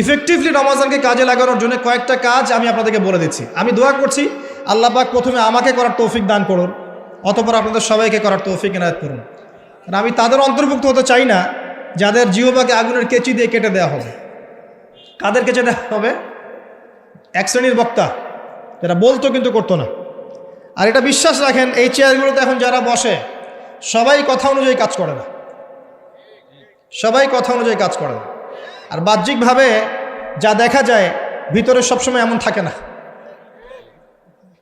Speaker 1: ইফেক্টিভলি রমাজানকে কাজে লাগানোর জন্য কয়েকটা কাজ আমি আপনাদেরকে বলে দিচ্ছি। আমি দোয়া করছি আল্লাহ পাক প্রথমে আমাকে করার তৌফিক দান করুন, অতঃপর আপনাদের সবাইকে করার তৌফিক ইনায়াত করুন। কারণ আমি তাদের অন্তর্ভুক্ত হতে চাই না যাদের জিহ্বাকে আগুনের কেচি দিয়ে কেটে দেওয়া হবে। কাদের কেটে দেওয়া হবে? এক শ্রেণীর বক্তা যারা বলতো কিন্তু করতো না। আর এটা বিশ্বাস রাখেন, এই চেয়ারগুলোতে এখন যারা বসে সবাই কথা অনুযায়ী কাজ করে না, সবাই কথা অনুযায়ী কাজ করে না। আর বাহ্যিকভাবে যা দেখা যায় ভিতরে সবসময় এমন থাকে না।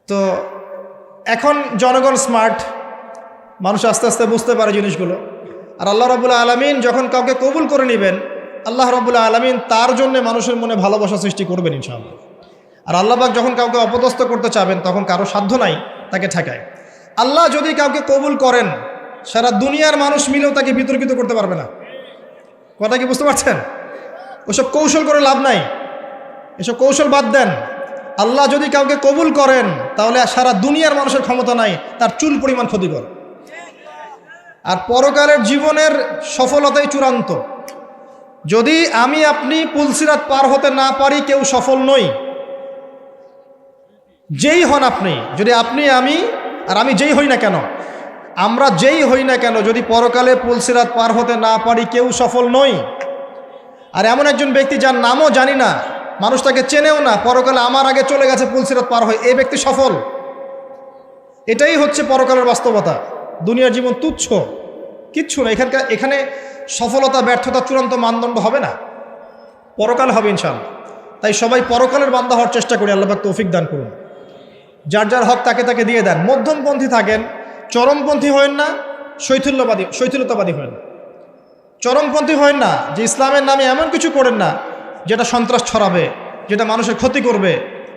Speaker 1: তো এখন জনগণ স্মার্ট, মানুষ আস্তে আস্তে বুঝতে পারে জিনিসগুলো। আর আল্লাহ রাব্বুল আলামিন যখন কাউকে কবুল করে নেবেন, আল্লাহ রাব্বুল আলামিন তার জন্য মানুষের মনে ভালোবাসা সৃষ্টি করবেন ইনশাআল্লাহ। আর আল্লাহ পাক যখন কাউকে অপদস্থ করতে চাবেন তখন কারো সাধ্য নাই তাকে ঠেকায়। আল্লাহ যদি কাউকে কবুল করেন, সারা দুনিয়ার মানুষ মিলেও তাকে বিতর্কিত করতে পারবে না। কথা কি বুঝতে পারছেন? ওসব কৌশল করে লাভ নাই, এসব কৌশল বাদ দেন। আল্লাহ যদি কাউকে কবুল করেন তাহলে সারা দুনিয়ার মানুষের ক্ষমতা নাই তার চুল পরিমাণ ক্ষতি করে। আর পরকালের জীবনের সফলতাই চূড়ান্ত। যদি আমি আপনি পুলসিরাত পার হতে না পারি, কেউ সফল নই। যেই হন আপনি, যদি আপনি আমি আর আমি যেই হই না কেন, আমরা যেই হই না কেন, যদি পরকালে পুলসিরাত পার হতে না পারি, কেউ সফল নই। আর এমন একজন ব্যক্তি যার নামও জানি না, মানুষ তাকে চেনেও না, পরকালে আমার আগে চলে গেছে পুলসিরাত পার হয়ে, এই ব্যক্তি সফল। এটাই হচ্ছে পরকালের বাস্তবতা। দুনিয়ার জীবন তুচ্ছ, কিচ্ছু না। এখানে সফলতা ব্যর্থতা চূড়ান্ত মানদণ্ড হবে না, পরকাল হবে ইনশাআল্লাহ। তাই সবাই পরকালের বান্দা হওয়ার চেষ্টা করি, আল্লাহ পাক তৌফিক দান করুন। যার যার হক তাকে তাকে দিয়ে দেন। মধ্যমপন্থী থাকেন, চরমপন্থী হয়েন না, শৈথিলতাবাদী হয়েন না। চরমপন্থী হয়েন না যে ইসলামের নামে এমন কিছু করেন না যেটা সন্ত্রাস ছড়াবে, যেটা মানুষের ক্ষতি করবে,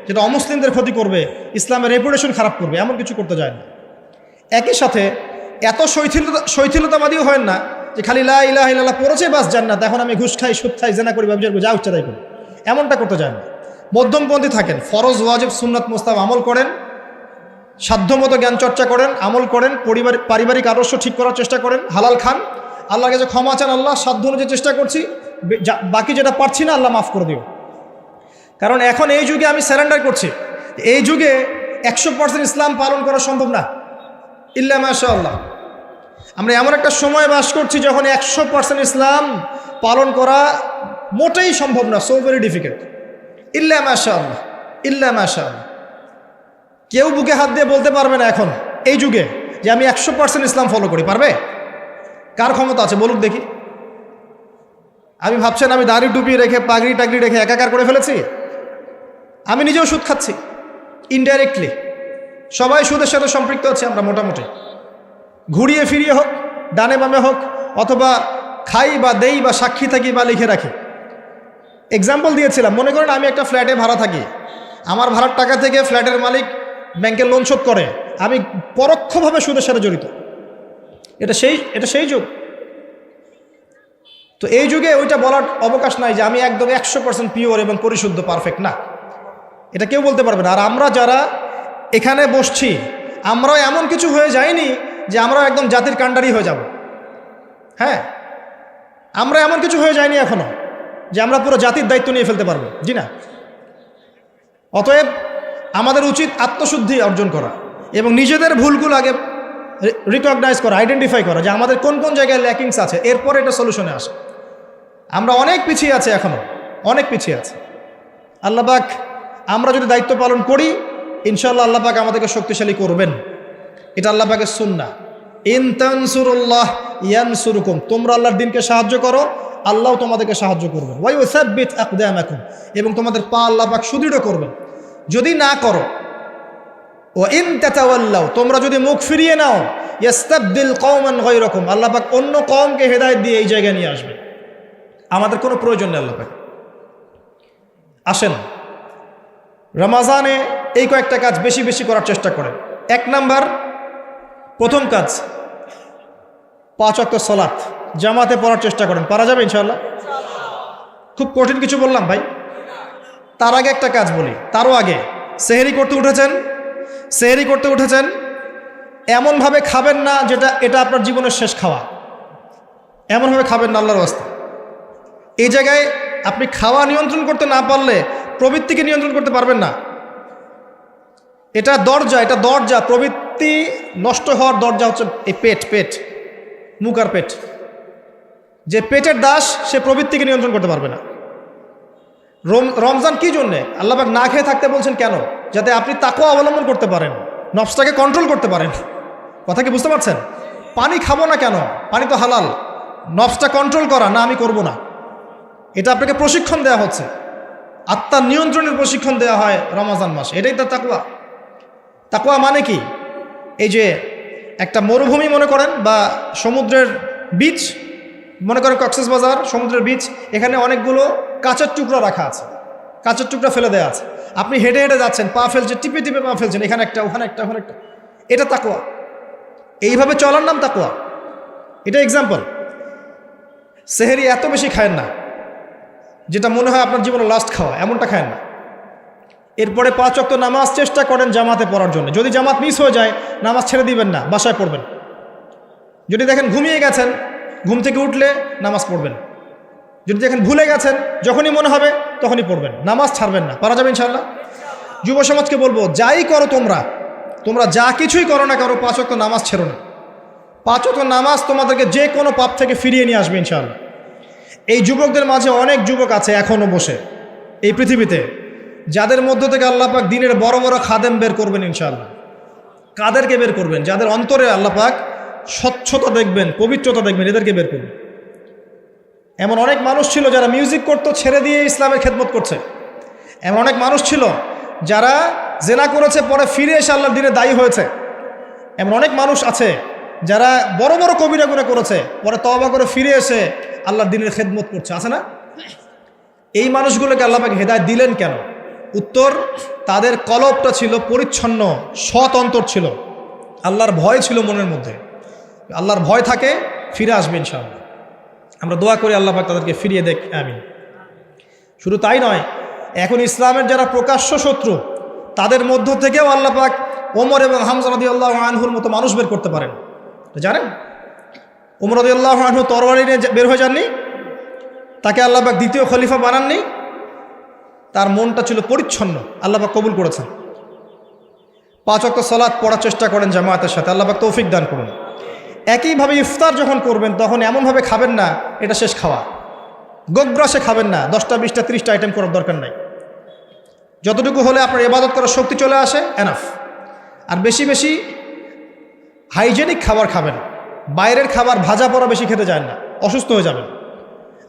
Speaker 1: যেটা অমুসলিমদের ক্ষতি করবে, ইসলামের রেপুটেশন খারাপ করবে, এমন কিছু করতে যায় না। একই সাথে এত শৈথিলতাবাদীও হয়েন না যে খালি লা ইলাহা ইল্লাল্লাহ পড়েছে বাস জান্নাত, এখন আমি ঘুষ খাই, সুদ খাই, জেনা করি, ব্যবসা করি, যা উচ্চারাই করি, এমনটা করতে যায় না। মধ্যমপন্থী থাকেন, ফরজ ওয়াজিব সুন্নাত মুস্তাহাব আমল করেন, সাধ্যমতো জ্ঞান চর্চা করেন, আমল করেন, পারিবারিক আদর্শ ঠিক করার চেষ্টা করেন, হালাল খান, আল্লাহর কাছে ক্ষমা চান, আল্লাহ সাধ্য অনুযায়ী চেষ্টা করছি, বাকি যেটা পারছি না আল্লাহ মাফ করে দিও। কারণ এখন এই যুগে আমি স্যারেন্ডার করছি, এই যুগে 100% ইসলাম পালন করা সম্ভব না, ইল্লা মাশাআল্লাহ। আমরা এমন একটা সময় বাস করছি যখন 100% ইসলাম পালন করা মোটেই সম্ভব না, সো ভেরি ডিফিকাল্ট, ইল্লা মাশাআল্লাহ, ইল্লা মাশাআল্লাহ। কেউ বুকে হাত দিয়ে বলতে পারবে না এখন এই যুগে যে আমি 100% ইসলাম ফলো করি, পারবে? কার ক্ষমতা আছে বলুক দেখি। আমি ভাবছেন আমি দাড়ি টুপি রেখে পাগড়ি টাগড়ি রেখে একাকার করে ফেলেছি? আমি নিজেও সুদ খাচ্ছি ইনডাইরেক্টলি, সবাই সুদের সাথে সম্পৃক্ত আছে আমরা মোটামুটি, ঘুরিয়ে ফিরিয়ে হোক, ডানে বামে হোক, অথবা খাই বা দেই বা সাক্ষী থাকি বা লিখে রাখি। এক্সাম্পল দিয়েছিলাম, মনে করেন আমি একটা ফ্ল্যাটে ভাড়া থাকি, আমার ভাড়ার টাকা থেকে ফ্ল্যাটের মালিক ব্যাংকের লোন শোধ করে, আমি পরোক্ষভাবে সুদের সাথে জড়িত। এটা সেই যুগ। তো এই যুগে ওইটা বলার অবকাশ নাই যে আমি একদম 100% পিওর এবং পরিশুদ্ধ, পারফেক্ট না, এটা কেউ বলতে পারবে না। আর আমরা যারা এখানে বসছি, আমরাও এমন কিছু হয়ে যাইনি যে আমরাও একদম জাতির কাণ্ডারি হয়ে যাব। হ্যাঁ, আমরা এমন কিছু হয়ে যাইনি এখনো যে আমরা পুরো জাতির দায়িত্ব নিয়ে ফেলতে পারবো, জি না। অতএব আমাদের উচিত আত্মশুদ্ধি অর্জন করা এবং নিজেদের ভুলগুলো আগে রিকগনাইজ করা, আইডেন্টিফাই করা যে আমাদের কোন কোন জায়গায় ল্যাকিংস আছে, এরপরে এটা সলিউশনে আসে। আমরা অনেক পিছিয়ে আছি, এখনো অনেক পিছিয়ে আছে। আল্লাহ পাক আমরা যদি দায়িত্ব পালন করি, ইনশাআল্লাহ আল্লাহ পাক আমাদেরকে শক্তিশালী করবেন। এটা আল্লাহ পাকের সুন্নাহ। ইন তানসুরুল্লাহ ইয়ানসুরুকুম, তোমরা আল্লাহর দ্বীনকে সাহায্য করো, আল্লাহ তোমাদেরকে সাহায্য করবেন। ওয়া ইউসাব্বিত আকদামাকুম, এবং তোমাদের পা আল্লাহ পাক সুদৃঢ় করবেন। যদি না করো, ওয়া ইন তাতাওয়াল্লাও, তোমরা যদি মুখ ফিরিয়ে নাও, ইস্তাবদিল কওমান গায়রাকুম, আল্লাহ পাক অন্য কওমকে হেদায়েত দিয়ে এই জায়গায় নিয়ে আসবে। আমাদের কোনো প্রয়োজন নেই আল্লাহ পাক। আসেন রমাজানে এই কয়েকটা কাজ বেশি বেশি করার চেষ্টা করেন। 1 নাম্বার, প্রথম কাজ 5 ওয়াক্ত সালাত জামাতে পড়ার চেষ্টা করেন। পারা যাবে ইনশাআল্লাহ? খুব কঠিন কিছু বললাম ভাই? তার আগে একটা কাজ বলি, তারও আগে সেহরি করতে উঠেছেন, এমনভাবে খাবেন না যেটা এটা আপনার জীবনের শেষ খাওয়া। এমনভাবে খাবেন না আল্লাহর ওয়াস্তে। এই জায়গায় আপনি খাওয়া নিয়ন্ত্রণ করতে না পারলে প্রবৃত্তিকে নিয়ন্ত্রণ করতে পারবেন না। এটা দরজা, প্রবৃত্তি নষ্ট হওয়ার দরজা হচ্ছে এই পেট, মুখ আর পেট। যে পেটের দাস, সে প্রবৃত্তিকে নিয়ন্ত্রণ করতে পারবে না। রমজান কি জন্যে আল্লাহ পাক না খেয়ে থাকতে বলছেন? কেন? যাতে আপনি তাকওয়া অবলম্বন করতে পারেন, নফসটাকে কন্ট্রোল করতে পারেন। কথা কি বুঝতে পারছেন? পানি খাবো না কেন? পানি তো হালাল। নফসটা কন্ট্রোল করা, না আমি করব না, এটা আপনাকে প্রশিক্ষণ দেওয়া হচ্ছে, আত্মার নিয়ন্ত্রণের প্রশিক্ষণ দেওয়া হয় রমজান মাসে। এটাই তার তাকওয়া। তাকওয়া মানে কি? এই যে একটা মরুভূমি মনে করেন, বা সমুদ্রের বিচ মনে করেন, কক্সবাজার সমুদ্রের বিচ, এখানে অনেকগুলো কাঁচের টুকরা রাখা আছে, কাঁচের টুকরা ফেলে দেওয়া আছে। আপনি হেঁটে হেঁটে যাচ্ছেন, পা ফেলছেন, টিপে টিপে পা ফেলছেন, এখানে একটা, ওখানে একটা, ওখানে একটা। এটা তাকওয়া। এইভাবে চলার নাম তাকওয়া। এটা এক্সাম্পল। সেহরি এত বেশি খায়েন না যেটা মনে হয় আপনার জীবনে লাস্ট খাওয়া, এমনটা খায়েন না। এরপরে 5 ওয়াক্ত নামাজ চেষ্টা করেন জামাতে পড়ার জন্য। যদি জামাত মিস হয়ে যায়, নামাজ ছেড়ে দিবেন না, বাসায় পড়বেন। যদি দেখেন ঘুমিয়ে গেছেন, ঘুম থেকে উঠলে নামাজ পড়বেন। যদি দেখেন ভুলে গেছেন, যখনই মনে হবে তখনই পড়বেন, নামাজ ছাড়বেন না। পারা যাবে ইনশাআল্লাহ? যুব সমাজকে বলবো, যাই করো তোমরা যা কিছুই করো না কারো, 5 ওয়াক্ত নামাজ ছেড়ো না। 5 ওয়াক্ত নামাজ তোমাদেরকে যে কোনো পাপ থেকে ফিরিয়ে নিয়ে আসবে ইনশাআল্লাহ। এই যুবকদের মাঝে অনেক যুবক আছে এখনও বসে এই পৃথিবীতে, যাদের মধ্য থেকে আল্লাহ পাক দ্বীনের বড় বড় খাদেম বের করবেন ইনশাআল্লাহ। কাদেরকে বের করবেন? যাদের অন্তরে আল্লাহ পাক স্বচ্ছতা দেখবেন, পবিত্রতা দেখবেন, এদেরকে বের করবেন। এমন অনেক মানুষ ছিল যারা মিউজিক করতো ছেড়ে দিয়ে ইসলামের খেদমত করছে। এমন অনেক মানুষ ছিল যারা জেনা করেছে পরে ফিরে এসে আল্লাহর দিনে দায়ী হয়েছে। এমন অনেক মানুষ আছে যারা বড় বড় কবিরা গুনাহ করেছে পরে তওবা করে ফিরে এসে আল্লাহর দিনের খেদমত করছে, আছে না? এই মানুষগুলোকে আল্লাহ পাক হেদায়েত দিলেন কেন? উত্তর, তাদের কলবটা ছিল পরিচ্ছন্ন, সৎ অন্তর ছিল, আল্লাহর ভয় ছিল মনের মধ্যে। আল্লাহর ভয় থাকে, ফিরে আসবে ইনশাআল্লাহ। আমরা দোয়া করি আল্লাহ পাক তাদেরকে ফিরিয়ে দেখ, আমিন। শুধু তাই নয়, এখন ইসলামের যারা প্রকাশ্য শত্রু তাদের মধ্য থেকেও আল্লাহ পাক ওমর এবং হামজা রাদিয়াল্লাহু আনহুর মতো মানুষ বের করতে পারেন। জানেন, ওমর রাদিয়াল্লাহু আনহু তরবারি নিয়ে বের হয়ে যাননি, তাকে আল্লাহ পাক দ্বিতীয় খলিফা বানাননি, তার মনটা ছিল পরিচ্ছন্ন, আল্লাহ পাক কবুল করেছেন। 5 ওয়াক্ত সালাত পড়ার চেষ্টা করেন জামায়াতের সাথে, আল্লাহ পাক তৌফিক দান করুন। একইভাবে ইফতার যখন করবেন তখন এমনভাবে খাবেন না এটা শেষ খাওয়া, গোগ্রাসে খাবেন না, 10টা 20টা 30টা আইটেম করার দরকার নাই। যতটুকু হলে আপনার ইবাদত করার শক্তি চলে আসে এনাফ। আর বেশি বেশি হাইজেনিক খাবার খাবেন, বাইরের খাবার ভাজা পোড়া বেশি খেতে যায় না, অসুস্থ হয়ে যাবেন।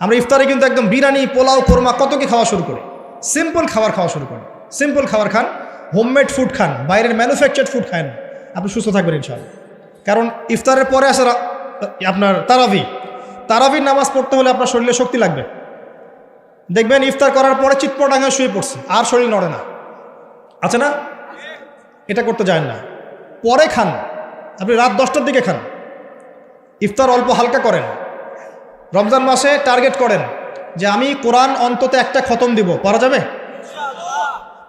Speaker 1: আমরা ইফতারে কিন্তু একদম বিরিয়ানি, পোলাও, কোরমা কত কি খাওয়া শুরু করি। সিম্পল খাবার খাওয়া শুরু করেন, সিম্পল খাবার খান, হোমমেড ফুড খান, বাইরের ম্যানুফ্যাকচার্ড ফুড খান, আপনি সুস্থ থাকবেন ইনশাআল্লাহ। কারণ ইফতারের পরে আসে আপনার তারাবির নামাজ পড়তে হলে আপনার শরীরে শক্তি লাগবে। দেখবেন ইফতার করার পরে চিৎপটাঙ্গে শুয়ে পড়ছে, আর শরীর নড়ে না, আছে না? এটা করতে যায় না, পরে খান। আপনি রাত 10টার দিকে খান, ইফতার অল্প হালকা করেন। রমজান মাসে টার্গেট করেন যে আমি কোরআন অন্তত একটা খতম দিব, পড়া যাবে?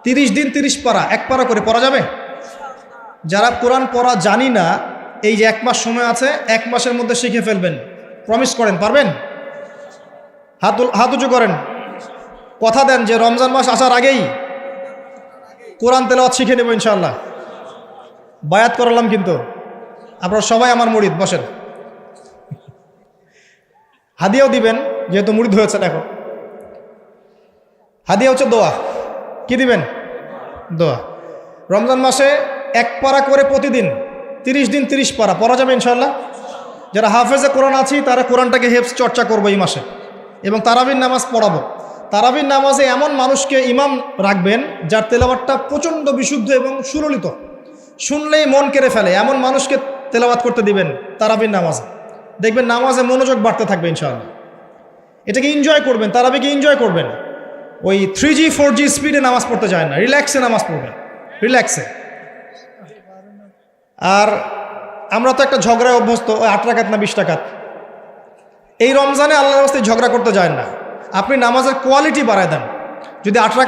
Speaker 1: 30 দিন 30 পারা, 1 পারা করে পড়া যাবে? যারা কোরআন পড়া জানি না, এই যে 1 মাস সময় আছে, 1 মাসের মধ্যে শিখে ফেলবেন, প্রমিস করেন, পারবেন? হাত উঁচু করেন, কথা দেন যে রমজান মাস আসার আগেই কোরআন তেলাওয়াত শিখে নেব ইনশাআল্লাহ। বায়াত করালাম কিন্তু, আপনারা সবাই আমার মুরিদ, বসেন। হাদিয়াও দিবেন, যেহেতু মুরিদ হয়েছেন এখন। হাদিয়া হচ্ছে দোয়া। কি দিবেন? দোয়া। রমজান মাসে 1 পারা করে প্রতিদিন 30 দিন 30 পারা পড়া যাবে ইনশাআল্লাহ। যারা হাফেজে কোরআন আছি তারা কোরআনটাকে হেফজ চর্চা করবো এই মাসে, এবং তারাবির নামাজ পড়াবো। তারাবির নামাজে এমন মানুষকে ইমাম রাখবেন যার তেলাওয়াতটা প্রচণ্ড বিশুদ্ধ এবং সুললিত, শুনলেই মন কেড়ে ফেলে, এমন মানুষকে তেলাওয়াত করতে দিবেন তারাবির নামাজে। দেখবেন নামাজে মনোযোগ বাড়তে থাকবে ইনশাআল্লাহ। এটাকে এনজয় করবেন, তারাবিকে এনজয় করবেন। ওই 3G 4G স্পিডে নামাজ পড়তে যায় না, রিল্যাক্সে নামাজ পড়বেন, রিল্যাক্সে। আর আমরা তো একটা ঝগড়ায় অভ্যস্ত, ওই 8 রাকাত না 20 রাকাত। এই রমজানে আল্লাহর রাস্তায় ঝগড়া করতে যায় না, আপনি নামাজের কোয়ালিটি বাড়ায় দেন। যদি 8 রাকাত